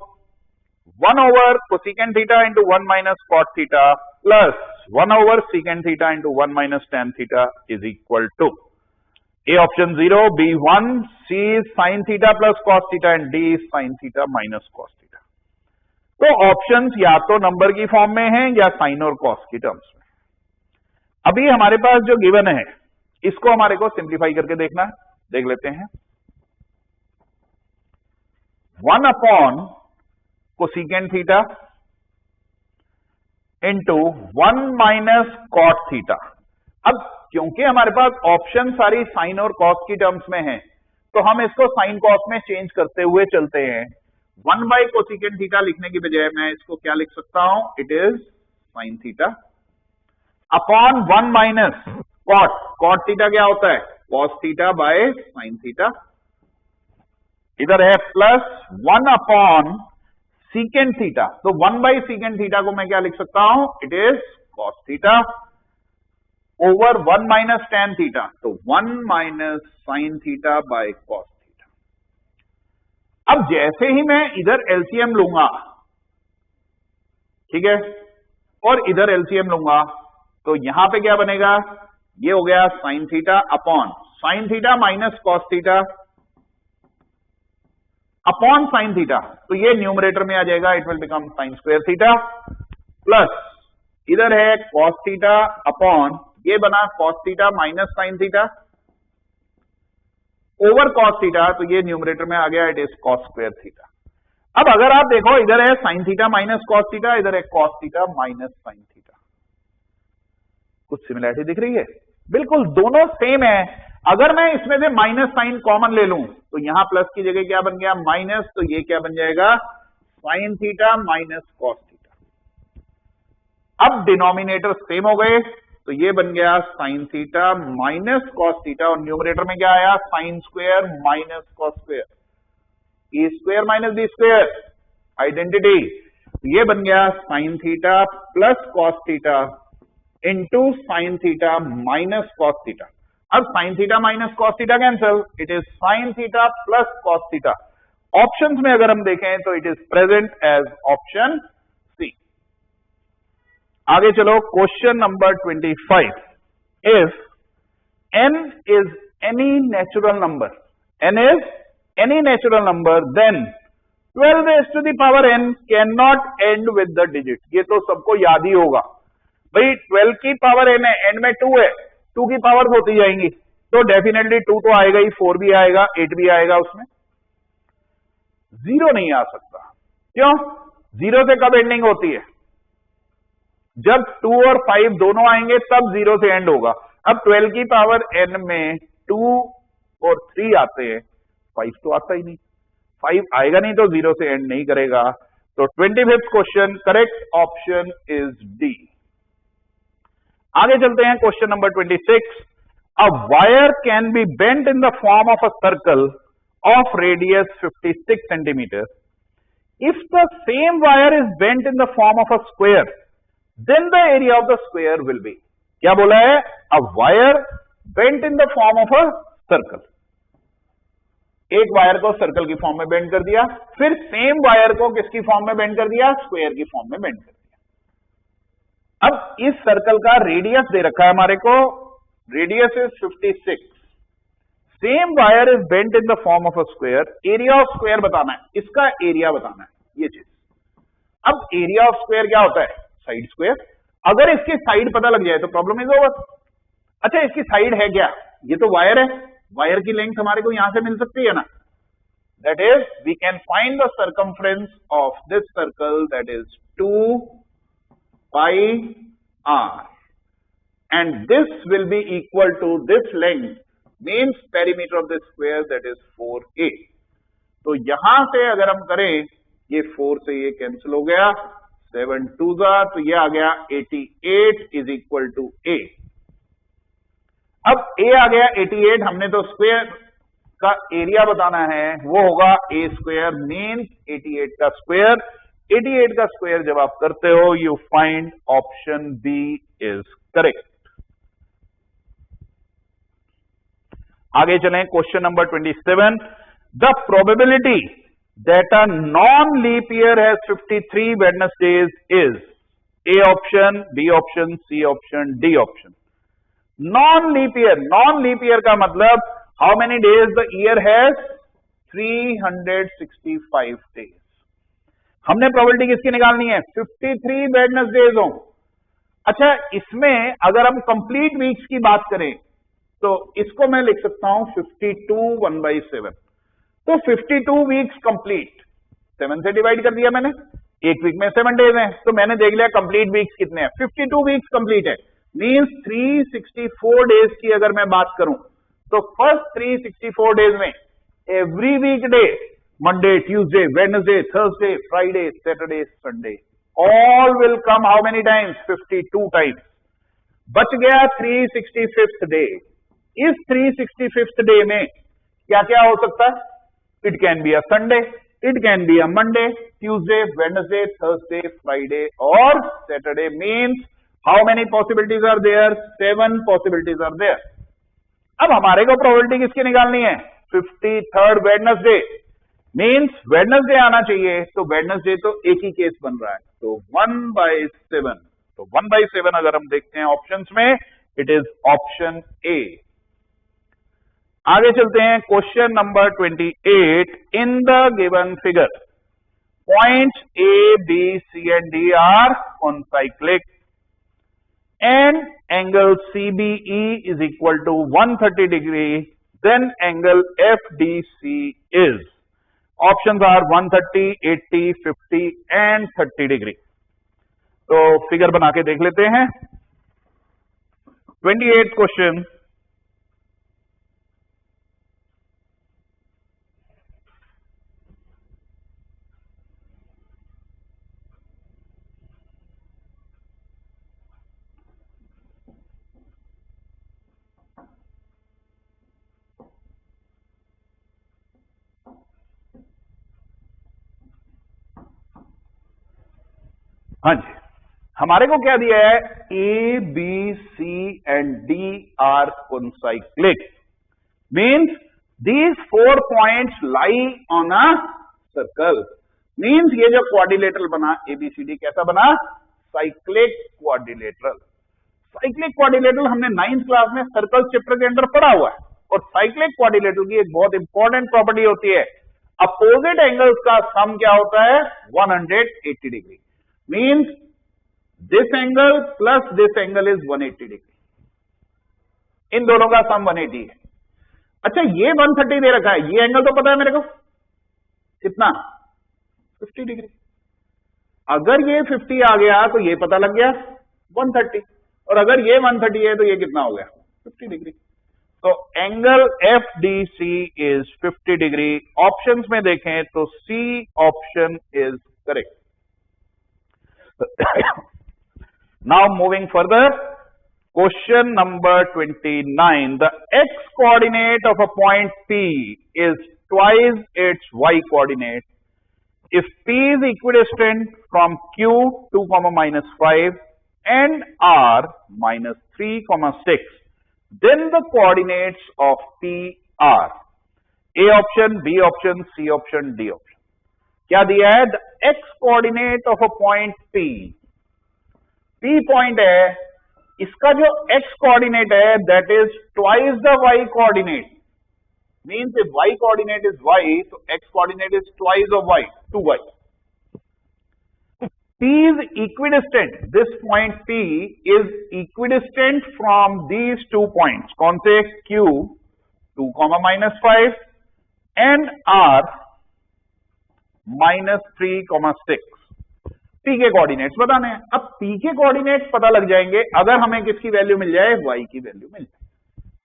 1 over cosecant theta into 1 minus cot theta plus 1 over secant theta into 1 minus tan theta is equal to A option 0, B 1, C is sin theta plus cos theta and D is sin theta minus cos theta। तो options या तो number की form में हैं या sign और cos की terms में। अभी हमारे पास जो गिवन है इसको हमारे को सिंप्लीफाई करके देखना है, देख लेते हैं। 1 upon cosecant theta into 1 minus cot theta. अब क्योंकि हमारे पास ऑप्शन सारी साइन और कॉस की टर्म्स में है, तो हम इसको साइन कॉस में चेंज करते हुए चलते हैं। 1 बाई कोसेकेंट थीटा लिखने की बजाय मैं इसको क्या लिख सकता हूं? It is sine theta upon 1 minus cot. Cot theta क्या होता है? Cos theta by sine theta. इधर है प्लस 1 अपॉन सीकेंट थीटा, तो 1 बाई सीकेंट थीटा को मैं क्या लिख सकता हूं? It is cos theta over 1 minus tan theta, तो 1 minus sine theta by cos theta. अब जैसे ही मैं इधर एलसीएम लूंगा, ठीक है, और इधर एलसीएम लूंगा, तो यहां पे क्या बनेगा? ये हो गया sine theta upon sine theta minus cos theta upon sine theta, तो ये न्यूमरेटर में आ जाएगा, it will become sign square theta plus इधर है कॉस थीटा अपॉन ये बना cos theta minus sine theta, over cos theta, तो ये न्यूमरेटर में आ गया, it is cos square theta. अब अगर आप देखो इधर है sign theta minus cos theta, इधर है cos theta minus sine theta, कुछ सिमिलरिटी दिख रही है? बिल्कुल दोनों सेम है। अगर मैं इसमें से माइनस साइन कॉमन ले लूं तो यहां प्लस की जगह क्या बन गया माइनस, तो ये क्या बन जाएगा sine theta minus cos theta. अब डिनोमिनेटर सेम हो गए, तो ये बन गया sine theta minus cos theta, और न्यूमरेटर में क्या आया sine square minus cos square, A square minus B square, identity. ये बन गया sine theta plus cos theta into sine theta minus cos theta. अब sine theta minus cos theta cancel, it is sine theta plus cos theta. Options में अगर हम देखें तो it is present as option C. आगे चलो, question number 25। If n is any natural number, n is any natural number, then 12 raised to the power n cannot end with the digit। ये तो सबको याद ही होगा भाई, 12 की पावर n है, एंड में 2 है, 2 की पावर होती जाएंगी, तो डेफिनेटली 2 तो आएगा ही, 4 भी आएगा, 8 भी आएगा, उसमें 0 नहीं आ सकता। क्यों? 0 से कब एंडिंग होती है? जब 2 और 5 दोनों आएंगे तब 0 से एंड होगा। अब 12 की पावर n में 2 और 3 आते हैं, 5 तो आता ही नहीं, 5 आएगा नहीं तो 0 से एंड नहीं करेगा। तो 25th question, correct option is D. आगे चलते हैं, question number 26। A wire can be bent in the form of a circle of radius 56 centimetre. If the same wire is bent in the form of a square, then the area of the square will be. क्या बोला है? A wire bent in the form of a circle. एक wire को circle की form में bend कर दिया, फिर सेम वायर को किसकी फॉर्म में बेंड कर दिया? स्क्वायर की फॉर्म में बेंड कर दिया। अब इस सर्कल का रेडियस दे रखा है हमारे को, radius is 56, same wire is bent in the form of a square, area of square बताना है, इसका एरिया बताना है, ये चीज। अब एरिया ऑफ स्क्वायर क्या होता है? Side square. अगर इसकी साइड पता लग जाए तो प्रॉब्लम इज ओवर। अच्छा, इसकी साइड है क्या? ये तो वायर है, वायर की लेंथ हमारे को यहां से मिल सकती है ना, that is we can find the circumference of this circle, that is 2 pi r, and this will be equal to this length, means perimeter of the square, that is 4a। तो यहां से अगर हम करें, ये 4 से ये कैंसिल हो गया, 7 2 तो ये आ गया 88 इज इक्वल टू a। अब a आ गया 88, हमने तो स्क्वायर का एरिया बताना है, वो होगा a स्क्वायर, मीन्स 88 का स्क्वायर। 88 का स्क्वायर जब आप करते हो, you find option B is correct. आगे चलें, question number 27। The probability that a non leap year has 53 Wednesdays is A option, B option, C option, D option. Non leap year, non leap year का मतलब how many days the year has? 365 days. हमने probability किसकी निकालनी है? 53 Wednesday's हो। अच्छा, इसमें अगर हम कंप्लीट वीक्स की बात करें तो इसको मैं लिख सकता हूं 52 1/7। तो 52 वीक्स कंप्लीट, 7 से डिवाइड कर दिया मैंने, एक वीक में 7 डेज हैं, तो मैंने देख लिया कंप्लीट वीक्स कितने हैं, 52 वीक्स कंप्लीट है, मींस 364 डेज की अगर मैं बात करूं तो फर्स्ट 364 डेज में every week day, Monday, Tuesday, Wednesday, Thursday, Friday, Saturday, Sunday, all will come how many times? 52 times. बच गया 365th डे। इस 365th डे में क्या क्या हो सकता है? It can be a Sunday, it can be a Monday, Tuesday, Wednesday, Thursday, Friday और Saturday. Means how many possibilities are there? 7 possibilities are there. अब हमारे को प्रोबेबिलिटी किसकी निकालनी है? 53rd वेडनेसडे, मीन्स वेडनेसडे आना चाहिए, तो वेडनेसडे तो एक ही केस बन रहा है, तो 1/7। तो 1/7 अगर हम देखते हैं ऑप्शंस में, इट इज ऑप्शन ए। आगे चलते हैं, question number 28। In the given figure points A, B, C and D are concyclic and angle CBE is equal to 130 degree, then angle FDC is. Options are 130, 80, 50 and 30 degree. तो figure बना के देख लेते हैं. 28th question. हाँ जी, हमारे को क्या दिया है? A B C and D are concyclic, means these 4 points lie on a circle. Means ये जो क्वाड्रिलेटरल बना एबीसीडी कैसा बना? Cyclic quadrilateral. साइक्लिक क्वाड्रिलेटरल हमने 9th क्लास में सर्कल चैप्टर के अंदर पढ़ा हुआ है. और साइक्लिक क्वाड्रिलेटरल की एक बहुत इंपॉर्टेंट प्रॉपर्टी होती है, अपोजिट एंगल्स का सम क्या होता है? 180 degree. Means this angle plus this angle is 180 degree. इन दोनों का सम 180 है. अच्छा, ये 130 दे रखा है, ये एंगल तो पता है मेरे को कितना? 50 डिग्री. अगर ये 50 आ गया तो ये पता लग गया 130, और अगर ये 130 है तो ये कितना हो गया? 50 डिग्री. तो angle FDC is 50 degree. Options में देखें तो C option is correct. Now moving further, question number 29. The x coordinate of a point P is twice its y coordinate. If P is equidistant from Q 2, -5 and R -3, 6, then the coordinates of P are A option, B option, C option, D option. क्या दिया है? The x coordinate of a point P. P point है, इसका जो x coordinate है that is twice the y coordinate. Means if y coordinate is y, तो x coordinate is twice of y, 2y. P is equidistant. This point P is equidistant from these 2 points. कौन से? Q 2, -5 and R -3, 6. P के coordinates बताने हैं. अब P के coordinates पता लग जाएंगे अगर हमें किसकी वैल्यू मिल जाए? Y की वैल्यू मिल जाए.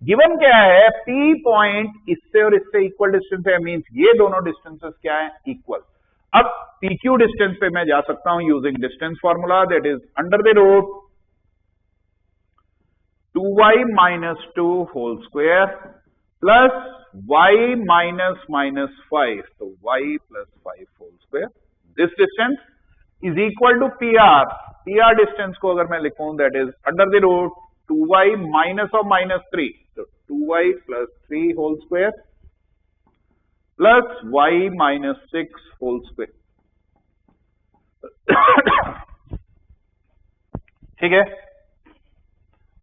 गिवन क्या है? P पॉइंट इससे और इससे इक्वल डिस्टेंस है. मींस ये दोनों डिस्टेंसेस क्या है? इक्वल. अब PQ डिस्टेंस पे मैं जा सकता हूं using distance formula, that is under the root 2y - 2 whole square plus y -5, तो y + 5 whole square. This distance is equal to PR. PR distance को अगर मैं लिखूं that is under the root 2y -3, तो 2y + 3 whole square plus y -6 whole square. ठीक है.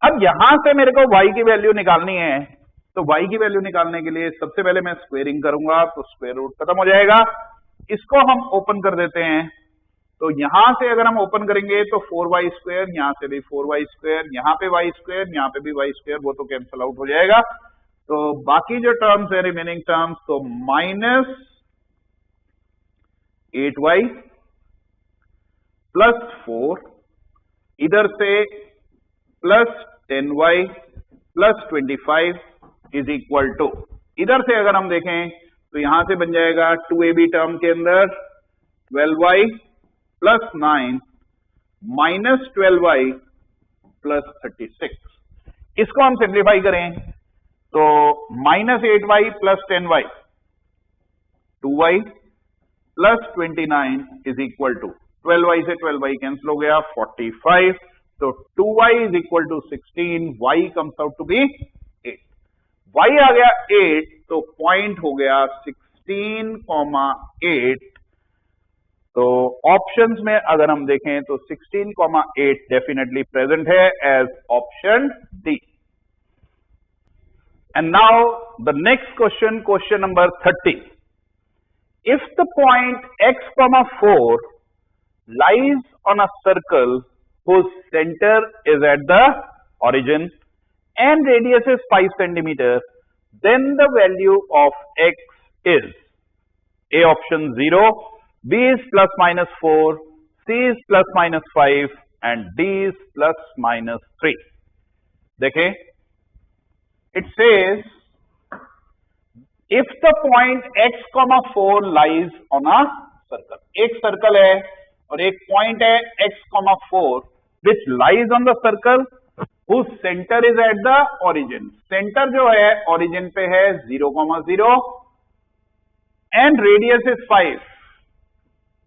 अब यहां से मेरे को y की वैल्यू निकालनी है, तो y की वैल्यू निकालने के लिए सबसे पहले मैं स्क्वेयरिंग करूंगा, तो स्क्वायर रूट खत्म हो जाएगा. इसको हम ओपन कर देते हैं. तो यहां से अगर हम ओपन करेंगे तो 4y², यहां से भी 4y², यहां पे y², यहां पे भी y², वो तो कैंसिल आउट हो जाएगा. तो बाकी जो टर्म्स है रिमेनिंग टर्म्स, तो -8y + 4, इधर से +10y + 25 इज इक्वल टू, इधर से अगर हम देखें तो यहां से बन जाएगा 2ab टर्म के अंदर 12y + 9 -12y + 36. इसको हम सिंप्लीफाई करें तो -8y + 10y, 2y + 29 is equal to 12y से 12y कैंसिल हो गया 45. तो 2y is equal to 16, y comes out to be 8. y आ गया 8, तो पॉइंट हो गया 16,8. तो ऑप्शंस में अगर हम देखें तो 16,8 डेफिनेटली प्रेजेंट है as option D. And now the next question, question number 30. If the point x, 4 lies on a circle whose center is at the origin and radius is 5 centimeter, then the value of x is A option 0, B is plus minus 4, C is plus minus 5 and D is plus minus 3. देखें, it says if the point x, 4 lies on a circle. एक circle है और एक point है x, 4 which lies on the circle whose center is at the origin. Centre जो है origin पे है 0, 0 and radius is 5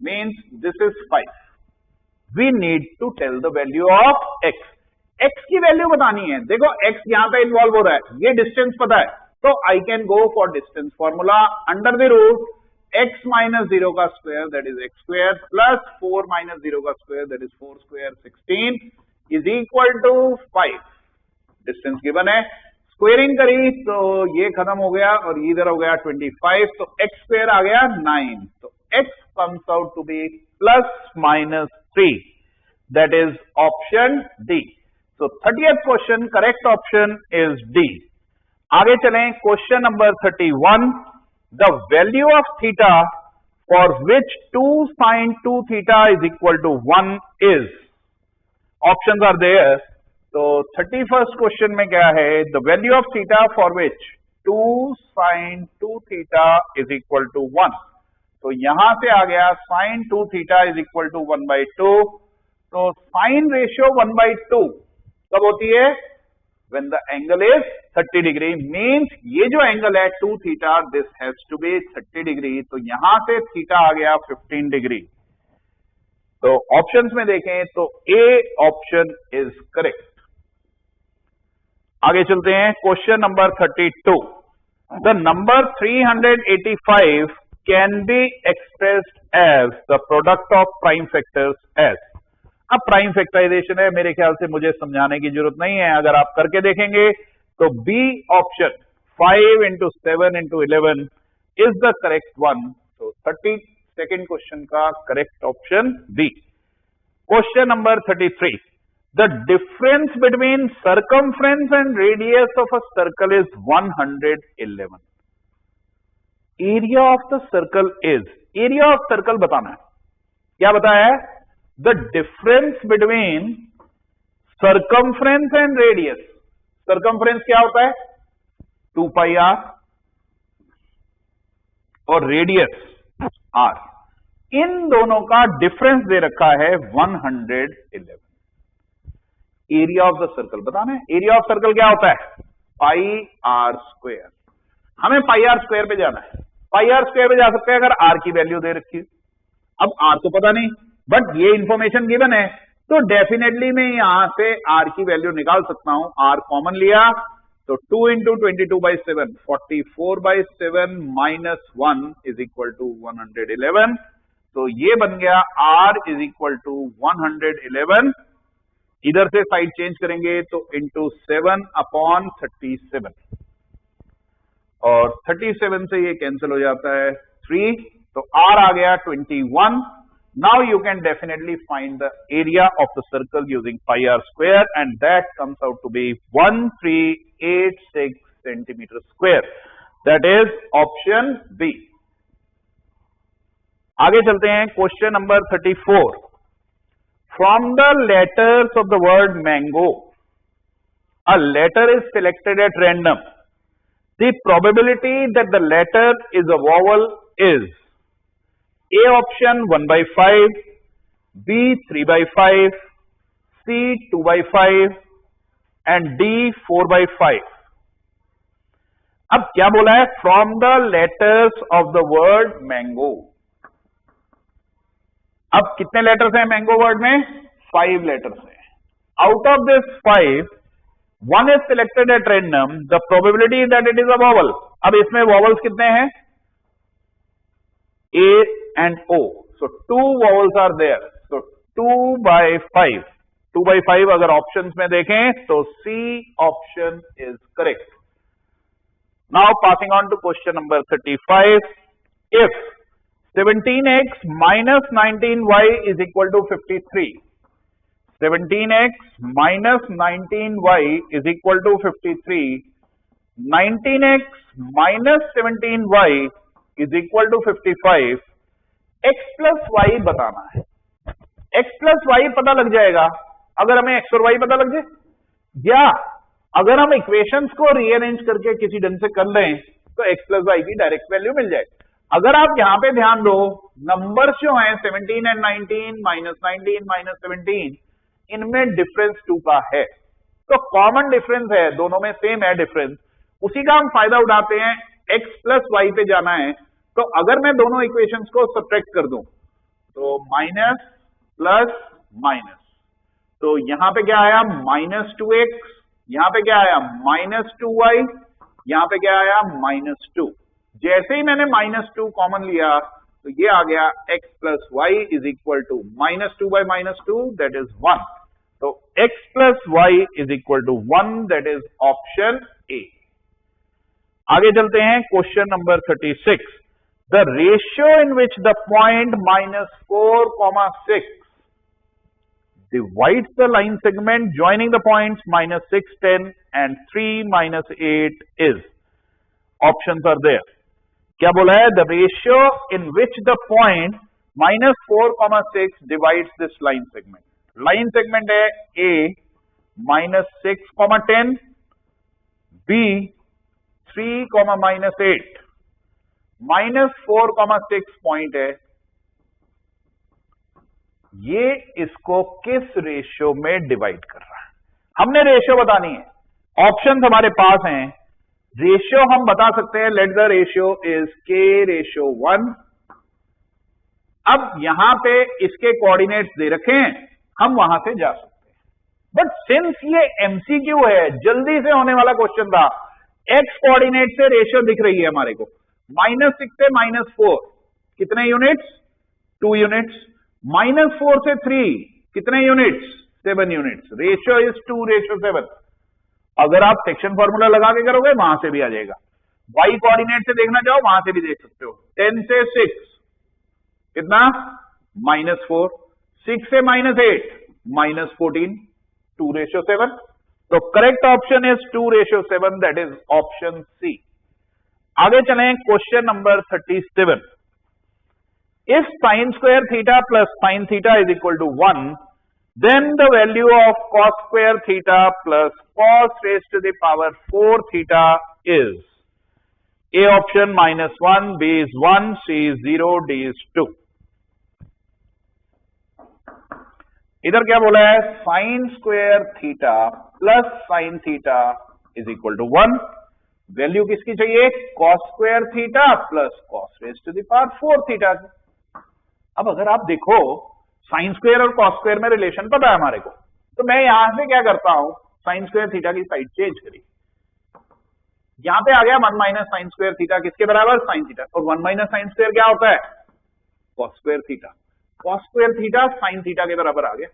means this is 5. We need to tell the value of x. x की value बतानी है. देखो x यहां पे इन्वॉल्व हो रहा है, ये डिस्टेंस पता है तो I can go for distance formula under the root x minus 0 का square that is x square plus 4 minus 0 का square that is 4 square 16 is equal to 5. Distance given है, स्क्वेयरिंग करी तो ये खत्म हो गया और इधर हो गया 25 तो x स्क्वायर आ गया 9. तो x comes out to be plus minus 3 that is option D. So 30th question correct option is D. आगे चलें, question number 31. The value of theta for which 2 sin 2 theta is equal to 1 is. Options are there. तो 31st question में क्या है, the value of theta for which 2 sin 2 theta is equal to 1. तो यहां से आ गया sin 2 theta is equal to 1/2. तो साइन रेशियो 1/2 कब होती है, when the angle is 30 degree means ये जो एंगल है 2 theta this has to be 30 degree. तो यहां से थीटा आ गया 15 डिग्री. तो ऑप्शंस में देखें तो A ऑप्शन इज करेक्ट. आगे चलते हैं, question number 32. The number 385 can be expressed as the product of prime factors as. अब प्राइम फैक्टराइजेशन है, मेरे ख्याल से मुझे समझाने की जरूरत नहीं है. अगर आप करके देखेंगे तो B option 5 into 7 into 11 is the correct one. तो 32nd क्वेश्चन का correct option B. Question number 33. The difference between circumference and radius of a circle is 111. Area of the circle is, area of circle बताना है. क्या बताया है, the difference between circumference and radius. circumference क्या होता है 2 pi r और radius r. इन दोनों का डिफरेंस दे रखा है 111. एरिया ऑफ द सर्कल बताना है. एरिया ऑफ सर्कल क्या होता है पाई आर स्क्वायर. हमें पाई आर स्क्वायर पे जाना है. पाई आर स्क्वायर पे जा सकते हैं अगर आर की वैल्यू दे रखी है. अब आर तो पता नहीं बट ये इंफॉर्मेशन गिवन है तो डेफिनेटली मैं यहां से आर की वैल्यू निकाल सकता हूं. आर कॉमन लिया तो 2 into 22/7 44/7 minus 1 is equal to 111. तो ये बन गया R is equal to 111. इधर से साइड चेंज करेंगे तो into 7/37 और 37 से ये कैंसिल हो जाता है 3. तो R आ गया 21. Now you can definitely find the area of the circle using pi r square and that comes out to be 1386 centimeter square. That is option B. आगे चलते हैं, question number 34. From the letters of the word mango, a letter is selected at random. The probability that the letter is a vowel is A option 1/5, B 3/5, C 2/5 and D 4/5. अब क्या बोला है, from the letters of the word mango. अब कितने letters हैं mango word में, 5 letters हैं. Out of this 5 1 is selected at random. The probability that it is a vowel. अब इसमें वॉवल्स कितने हैं, A and O. So 2 vowels are there. So 2/5. 2/5 अगर ऑप्शंस में देखें तो C option is correct. Now passing on to question number 35. If 17x minus 19y is equal to 53. 17x minus 19y is equal to 53. 19x minus 17y is equal to 55, x plus y बताना है। x plus y पता लग जाएगा अगर हमें x और y पता लग जाए, या अगर हम इक्वेशंस को रीअरेंज करके किसी ढंग से कर लें तो x plus y की डायरेक्ट वैल्यू मिल जाए। अगर आप यहां पे ध्यान दो, नंबर्स जो हैं 17 एंड 19 माइनस 19 माइनस 17, इनमें डिफरेंस 2 का है, तो कॉमन डिफरेंस है, दोनों में सेम है डिफरेंस, उसी का हम फायदा उठाते हैं। x प्लस वाई पे जाना है, तो अगर मैं दोनों इक्वेशंस को सब्ट्रैक्ट कर दूं तो माइनस प्लस माइनस, तो यहां पे क्या आया माइनस 2x, यहां पे क्या आया माइनस 2y, यहां पे क्या आया माइनस 2। जैसे ही मैंने माइनस 2 कॉमन लिया तो ये आ गया x plus y is equal to minus 2 by minus 2 that is 1। तो x plus y is equal to 1 that is option A. आगे चलते हैं question number 36। The ratio in which the point -4, 6 divides the line segment joining the points -6, 10 and 3, -8 is, options are there। क्या बोला है? the ratio in which the point -4, 6 divides this line segment। line segment है A -6, 10, B 3, -8, -4, 6 point है, ये इसको किस ratio में divide कर रहा है? हमने रेशियो बतानी है, ऑप्शंस हमारे पास हैं। रेशियो हम बता सकते हैं, let the ratio is k/1। अब यहां पे इसके कोऑर्डिनेट्स दे रखे हैं, हम वहां से जा सकते हैं, बट सिंस ये एमसीक्यू है, जल्दी से होने वाला क्वेश्चन था, एक्स कोऑर्डिनेट से रेशियो दिख रही है हमारे को, -6 से -4 कितने यूनिट्स? 2 यूनिट्स। -4 से 3 कितने यूनिट्स? 7 यूनिट्स। Ratio is 2:7। अगर आप सेक्शन फॉर्मूला लगा के करोगे वहां से भी आ जाएगा। वाई कोऑर्डिनेट से देखना चाहो वहां से भी देख सकते हो। 10 से 6 कितना? -4। 6 से -8 -14, 2:7। तो correct option is 2:7 that is option C. आगे चलें question number 37। If sin square theta plus sin theta is equal to 1, then the value of cos square theta plus cos raised to the power 4 theta is, A option -1, B is 1, C is 0, D is 2। इधर क्या बोला है? sin square theta plus sin theta is equal to 1। Value किसकी चाहिए? cos square theta plus cos raised to the power 4 theta की। अब अगर आप देखो साइन स्क्वायर और कॉस स्क्वायर में रिलेशन पता है हमारे को, तो मैं यहां से क्या करता हूं, साइन स्क्वायर थीटा की साइड चेंज करी, यहां पे आ गया 1 माइनस साइन स्क्वायर थीटा किसके बराबर? Sine theta. और 1 माइनस साइन स्क्वायर क्या होता है? Cos square theta. Cos square theta sine theta के बराबर आ गया।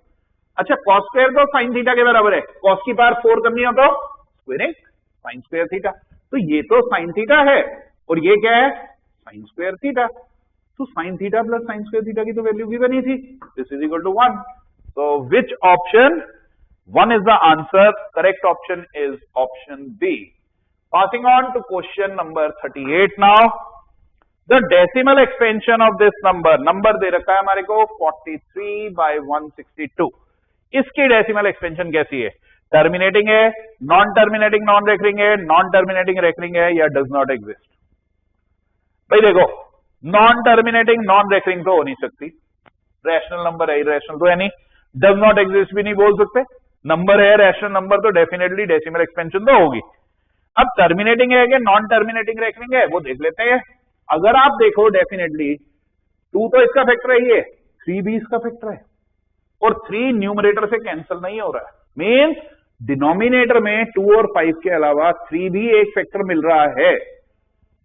अच्छा, कॉस स्क्वायर तो साइन थीटा के बराबर है, कॉस की पावर 4 करनी हो तो स्क्वायरिंग साइन स्क्वायर थीटा। तो ये तो साइन थीटा है और ये क्या है? Sine square theta. तो sine theta plus sine square theta की तो वैल्यू भी बनी थी, this is equal to 1। So which option? 1 is the answer. Correct option is option B. Passing on to question number 38 now. The decimal expansion of this number, number दे रखा है हमारे को 43/162। इसकी डेसिमल एक्सपेंशन कैसी है? टर्मिनेटिंग है, non terminating non recurring है, नॉन टर्मिनेटिंग रेकरिंग है, या डज नॉट एग्जिस्ट? भाई देखो, नॉन टर्मिनेटिंग नॉन रेकरिंग तो हो नहीं सकती, रैशनल नंबर है, इरेशनल तो है नहीं, डज नॉट एग्जिस्ट भी नहीं बोल सकते, नंबर है रैशनल नंबर तो डेफिनेटली डेसिमल एक्सपेंशन तो होगी। अब टर्मिनेटिंग है कि नॉन टर्मिनेटिंग रेकरिंग है वो देख लेते हैं। अगर आप देखो डेफिनेटली 2 तो इसका फैक्टर है, ये 3 भी इसका फैक्टर है, और 3 न्यूमरेटर से कैंसिल नहीं हो रहा है, मीन्स डिनोमिनेटर में 2 और 5 के अलावा 3 भी एक फैक्टर मिल रहा है।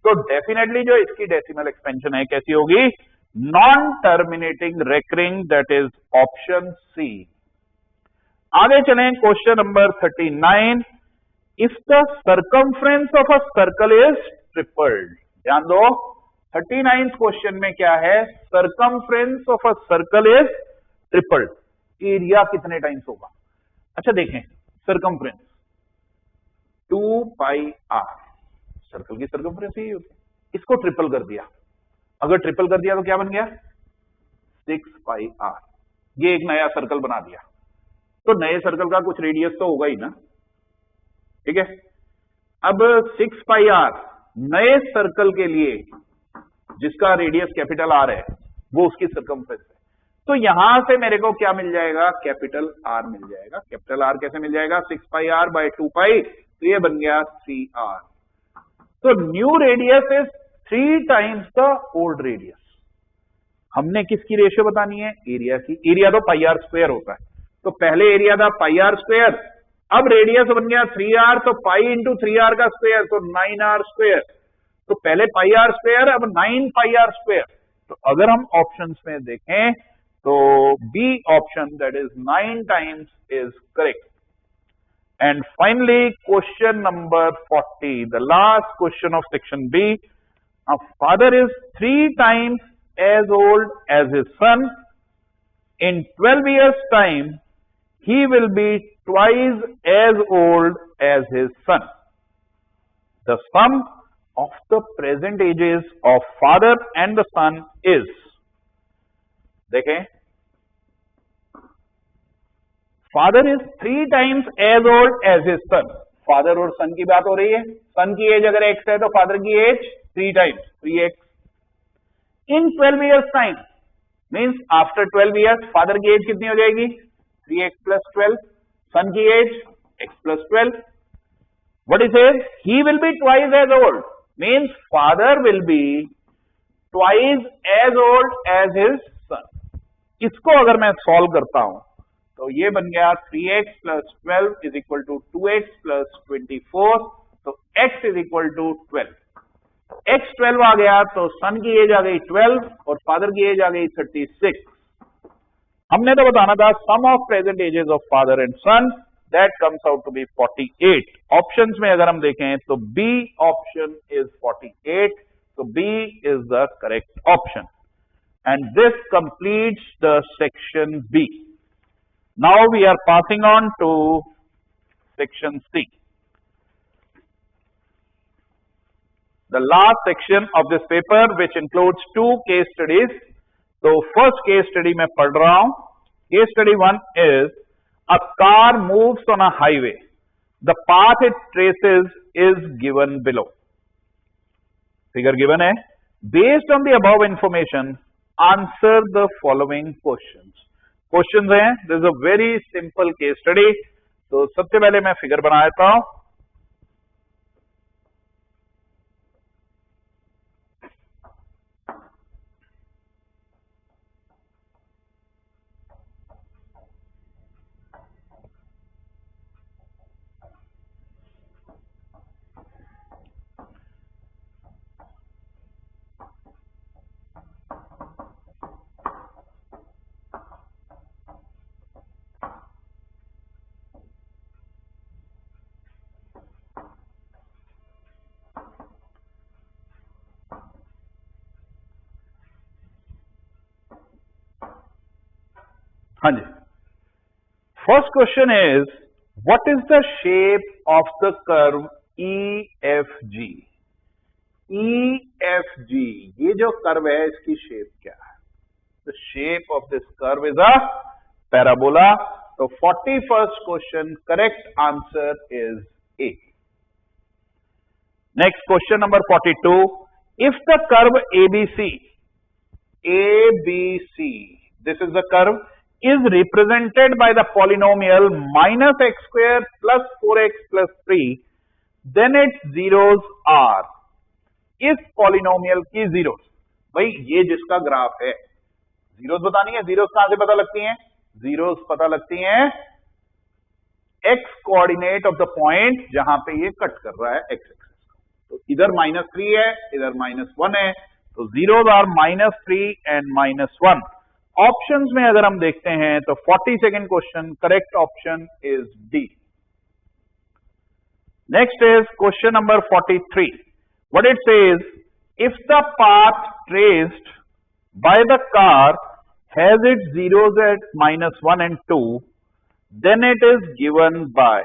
तो डेफिनेटली जो इसकी डेसिमल एक्सपेंशन है कैसी होगी? Non terminating recurring, that is option C. आगे चलें question number 39। If the circumference of a circle is tripled, ध्यान दो 39 क्वेश्चन में क्या है? Circumference of a circle is tripled, area कितने टाइम्स होगा? अच्छा देखें, सर्कमफ्रेंस 2 पाई r, सर्कल की सर्कमफ्रेंस यही होती है। इसको ट्रिपल कर दिया, अगर ट्रिपल कर दिया तो क्या बन गया 6πr। ये एक नया सर्कल बना दिया, तो नए सर्कल का कुछ रेडियस तो होगा ही ना, ठीक है। अब 6πr नए सर्कल के लिए जिसका रेडियस कैपिटल आर है वो उसकी सर्कमफ्रेंस है, तो यहां से मेरे को क्या मिल जाएगा, कैपिटल आर मिल जाएगा। कैपिटल आर कैसे मिल जाएगा, 6πr/2π, तो ये बन गया 3r। तो new radius is 3 times the old radius. हमने किसकी रेशियो बतानी है, एरिया की। एरिया तो πr² होता है, तो पहले एरिया था πr², अब रेडियस बन गया 3r, तो पाई इंटू 3r का स्क्वायर, तो 9r²। तो पहले πr², अब 9πr²। तो अगर हम ऑप्शंस में देखें तो B option, that is 9 times, is correct. And finally, question number 40, the last question of section B. A father is 3 times as old as his son. In 12 years' time, he will be twice as old as his son. The sum of the present ages of father and the son is, देखें, father is 3 times as old as his son. Father और son की बात हो रही है, सन की as अगर x है तो फादर की age 3 times 3x। In 12 years time means after 12 years father की एज कितनी हो जाएगी, 3x + 12, सन की age x + 12। What is it, he will be twice as old, means father will be twice as old as his son. इसको अगर मैं solve करता हूं तो ये बन गया 3x + 12 = 2x + 24, तो x = 12। x 12 आ गया तो सन की एज आ गई 12 और फादर की एज आ गई 36। हमने तो बताना था sum of present ages of father and son, that comes out to be 48। Options में अगर हम देखें तो बी ऑप्शन इज 48, तो B is the correct option. And this completes the section B. Now we are passing on to section C, the last section of this paper, which includes 2 case studies. So first case study मैं पढ़ रहा हूं। Case study 1 is a car moves on a highway. The path it traces is given below. Figure given है। Based on the above information, answer the following questions. Question हैं, this is a very simple case study. तो सबसे पहले मैं figure बना देता हूं। हाँ जी, first question is what is the shape of the curve EFG। EFG, ये जो कर्व है इसकी शेप क्या है, the shape of this curve is a parabola. तो 41st question correct answer is a. Next question number 42, if the curve ABC, this is the curve is represented by the polynomial -x² + 4x + 3, then its zeros are। इस polynomial की zeros, भाई ये जिसका graph है, zeros बतानी है। Zeros कहां से पता लगती हैं, जीरोस पता लगती हैं x coordinate of the point जहां पे ये कट कर रहा है x एक्सिस। तो इधर -3 है, इधर -1 है, तो जीरोस आर -3 एंड -1। ऑप्शंस में अगर हम देखते हैं तो 42nd question correct option is D. Next is question number 43, what it says, if the path traced by the car has its zeros eight -1 and 2, then it is given by।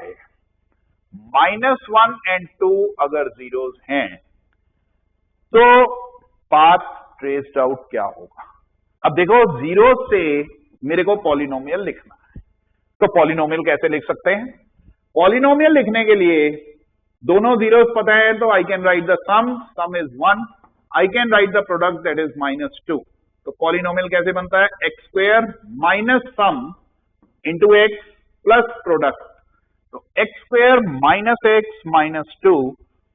-1 and 2 अगर zeros हैं तो path traced out क्या होगा? अब देखो, zero से मेरे को पॉलिनोमियल लिखना है, तो पॉलिनोमियल कैसे लिख सकते हैं? पॉलिनोमियल लिखने के लिए दोनों जीरोस पता है, तो I can write the sum is 1, I can write the product that is -2. तो पॉलिनोमियल कैसे बनता है? X square minus sum into x plus product. तो x square minus x minus 2.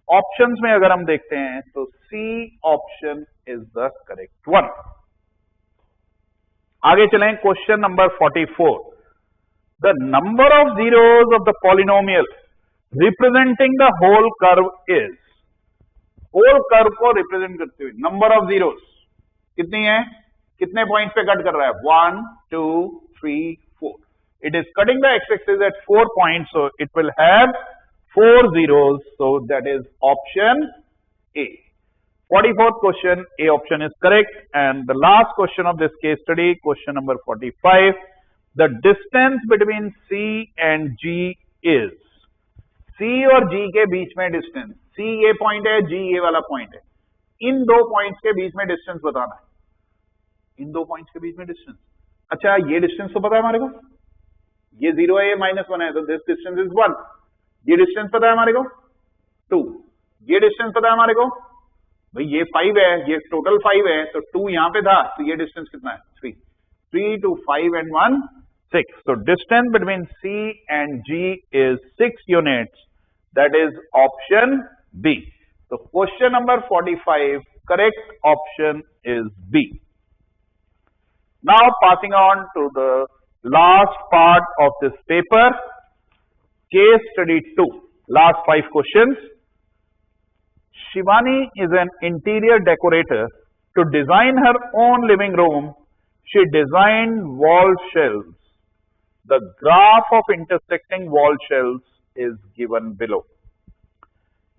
Options में अगर हम देखते हैं तो C option is the correct one. आगे चलें, question number 44. The number of zeros of the polynomial representing the whole curve is. Whole curve को रिप्रेजेंट करते हुए नंबर ऑफ जीरोस कितनी है? कितने पॉइंट पे कट कर रहा है? 1 2 3 4. It is cutting the x-axis at 4 points, so it will have 4 zeros. So that is option A. 44th question, A option is correct. And the last question of this case study, question number 45. The distance between C and G is. C और G के बीच में distance. C ये point है, G ये वाला point है. इन दो points के बीच में डिस्टेंस बताना है. इन दो पॉइंट्स के बीच में डिस्टेंस. अच्छा, ये डिस्टेंस तो पता है हमारे को, ये 0 है, ये -1 है, तो दिस डिस्टेंस इज 1. ये डिस्टेंस पता है हमारे को 2. ये डिस्टेंस पता है हमारे को, भाई ये 5 है, ये टोटल 5 है, तो 2 यहां पे था, तो ये डिस्टेंस कितना है? 3. 3 to 5 and 1 6. So distance between C and G is 6 units. That is option B. So question number 45, correct option is B. Now passing on to the last part of this paper, case study 2. Last 5 questions. Shivani is an interior decorator. To design her own living room, she designed wall shelves. The graph of intersecting wall shelves is given below.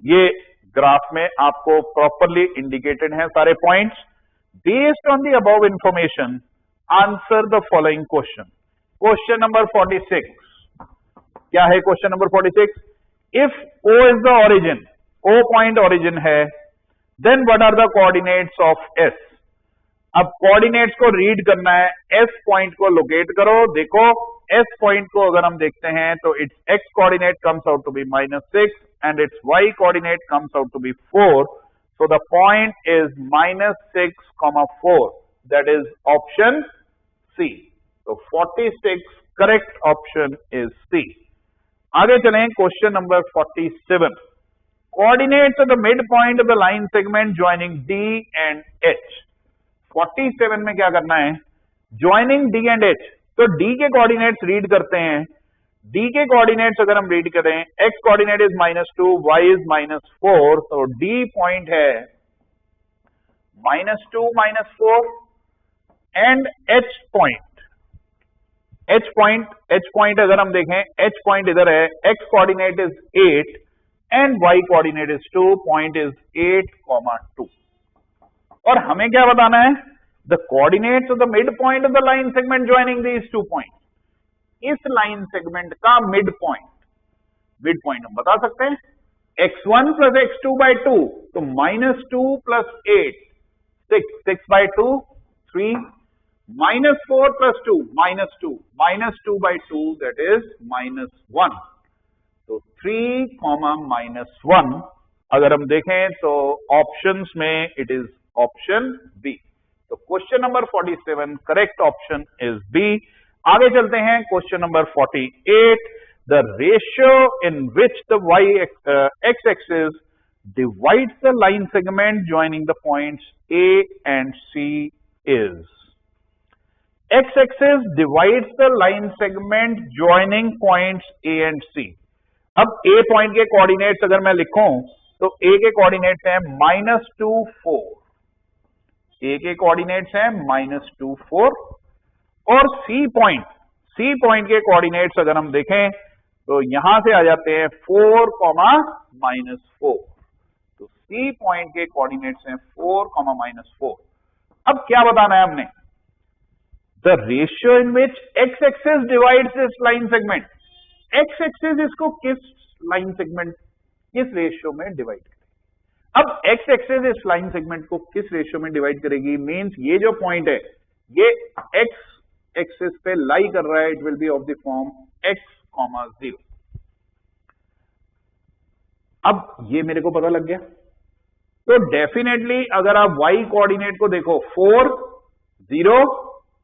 ये graph में आपको properly indicated है सारे points. Based on the above information, answer the following question. Question number 46. क्या है question number 46? If O is the origin, O point origin है, then what are the coordinates of S. अब coordinates को read करना है. S point को locate करो. देखो, S पॉइंट को अगर हम देखते हैं तो its x coordinate comes out to be -6 and its y coordinate comes out to be 4. So the point is -6, 4. That is option C. So 46 correct option is C. आगे चलें, question number 47. Coordinates of the midpoint of the line segment joining D and H. 47 में क्या करना है? Joining D and H. तो D के coordinates read करते हैं. D के कोऑर्डिनेट्स अगर हम रीड करें, x coordinate is -2, y is -4, तो D पॉइंट है -2 -4 एंड H पॉइंट अगर हम देखें, H पॉइंट इधर है, x coordinate is 8 and y coordinate is 2, point is 8, 2. और हमें क्या बताना है? The coordinates of the mid point of the line segment joining these 2 point. इस लाइन सेगमेंट का मिड पॉइंट हम बता सकते हैं. x1 प्लस x2 बाई 2, तो -2 plus 8 6 by 2 3, -4 plus 2 -2 by 2 that is -1. तो 3, -1 अगर हम देखें तो ऑप्शंस में इट इज ऑप्शन बी. तो question number 47 correct option is B. आगे चलते हैं, question number 48. The ratio in which the x axis divides the line segment joining the points A and C is. X axis divides the line segment joining points A and C. अब A point के coordinates अगर मैं लिखूं तो A के coordinates हैं -2 4. A के coordinates हैं -2 4. और C पॉइंट के कोऑर्डिनेट्स अगर हम देखें तो यहां से आ जाते हैं 4, -4. तो C पॉइंट के कोऑर्डिनेट्स हैं 4, -4. अब क्या बताना है हमने? The ratio in which x axis divides this line segment. x axis इसको किस लाइन सेगमेंट किस रेशियो में डिवाइड करेगी। अब एक्स एक्सिस इस लाइन सेगमेंट को किस रेशियो में डिवाइड करेगी, मींस ये जो पॉइंट है ये एक्स एक्सिस पे लाई कर रहा है, it will B of the form x, 0। अब ये मेरे को पता लग गया, तो डेफिनेटली अगर आप y कोऑर्डिनेट को देखो 4, 0,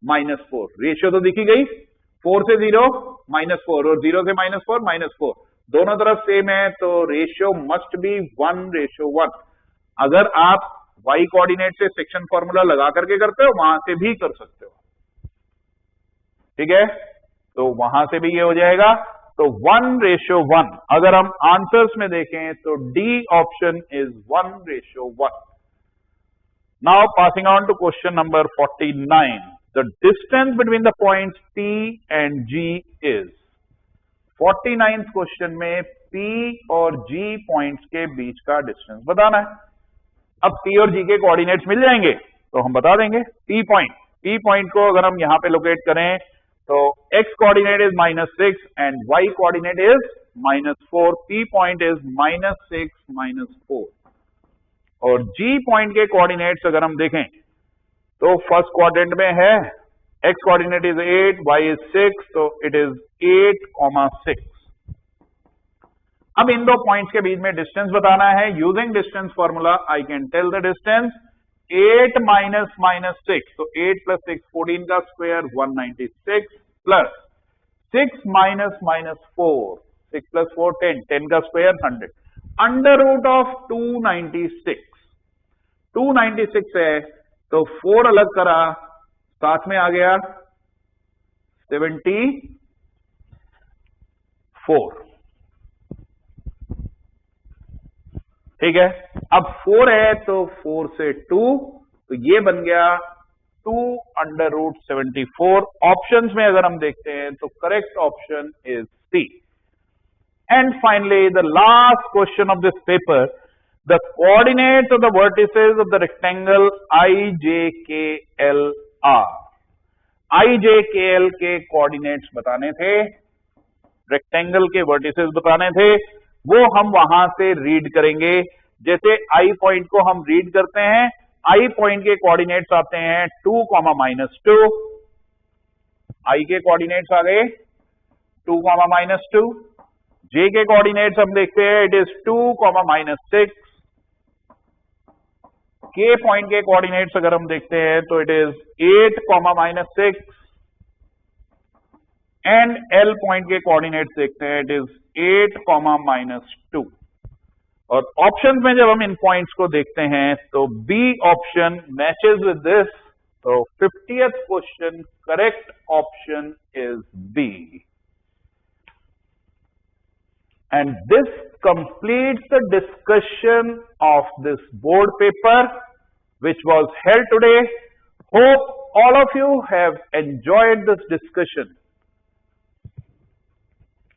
-4, रेशियो तो दिखी गई, 4 से 0, -4 और 0 से -4, -4, दोनों तरफ सेम है, तो रेशियो मस्ट बी 1:1। अगर आप y कोऑर्डिनेट से सेक्शन फॉर्मूला लगा करके करते हो, वहां से भी कर सकते हो, ठीक है, तो वहां से भी ये हो जाएगा, तो 1:1। अगर हम आंसर्स में देखें तो D option is 1:1। Now passing on to question number 49, the distance between the points P and G is. 49th question में P और G पॉइंट्स के बीच का डिस्टेंस बताना है। अब P और G के कोऑर्डिनेट्स मिल जाएंगे तो हम बता देंगे। P पॉइंट को अगर हम यहां पे लोकेट करें तो x coordinate is -6 and y coordinate is -4, P point is -6, -4। और G पॉइंट के कोऑर्डिनेट्स अगर हम देखें तो फर्स्ट क्वाड्रेंट में है, x coordinate is 8, y is 6, तो इट इज 8, 6। अब इन दो पॉइंट्स के बीच में डिस्टेंस बताना है। Using distance formula I can tell the distance 8 - -6, तो 8 + 6 14 का स्क्वायर 196 प्लस 6 - -4 6 + 4 10 10 का स्क्वायर 100 √ 296। 296 है तो 4 अलग करा, साथ में आ गया 74। ठीक है, अब 4 है तो 4 से 2, तो ये बन गया 2 √ 74। ऑप्शंस में अगर हम देखते हैं तो correct option is C. And finally the last question of this paper, the coordinates of the vertices of the rectangle IJKL are. IJKL के कोऑर्डिनेट्स बताने थे, रेक्टेंगल के वर्टिसेस बताने थे, वो हम वहां से रीड करेंगे। जैसे I पॉइंट को हम रीड करते हैं, I पॉइंट के कोऑर्डिनेट्स आते हैं 2, -2, I के कोऑर्डिनेट्स आ गए 2, -2। J के कोऑर्डिनेट्स हम देखते हैं, इट इज 2, -6। K पॉइंट के कोऑर्डिनेट्स अगर हम देखते हैं तो it is 8, -6। And L point के कोऑर्डिनेट्स देखते हैं, इट इज 8, -2। और ऑप्शन में जब हम इन पॉइंट्स को देखते हैं तो B option matches with this, तो 50th question correct option is B। And this completes the discussion of this board paper which was held today. Hope all of you have enjoyed this discussion.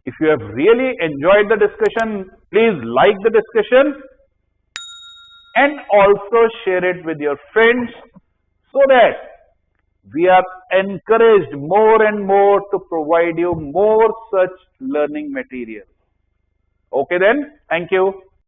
If you have really enjoyed the discussion, please like the discussion and also share it with your friends so that we are encouraged more and more to provide you more such learning material. Okay then, thank you.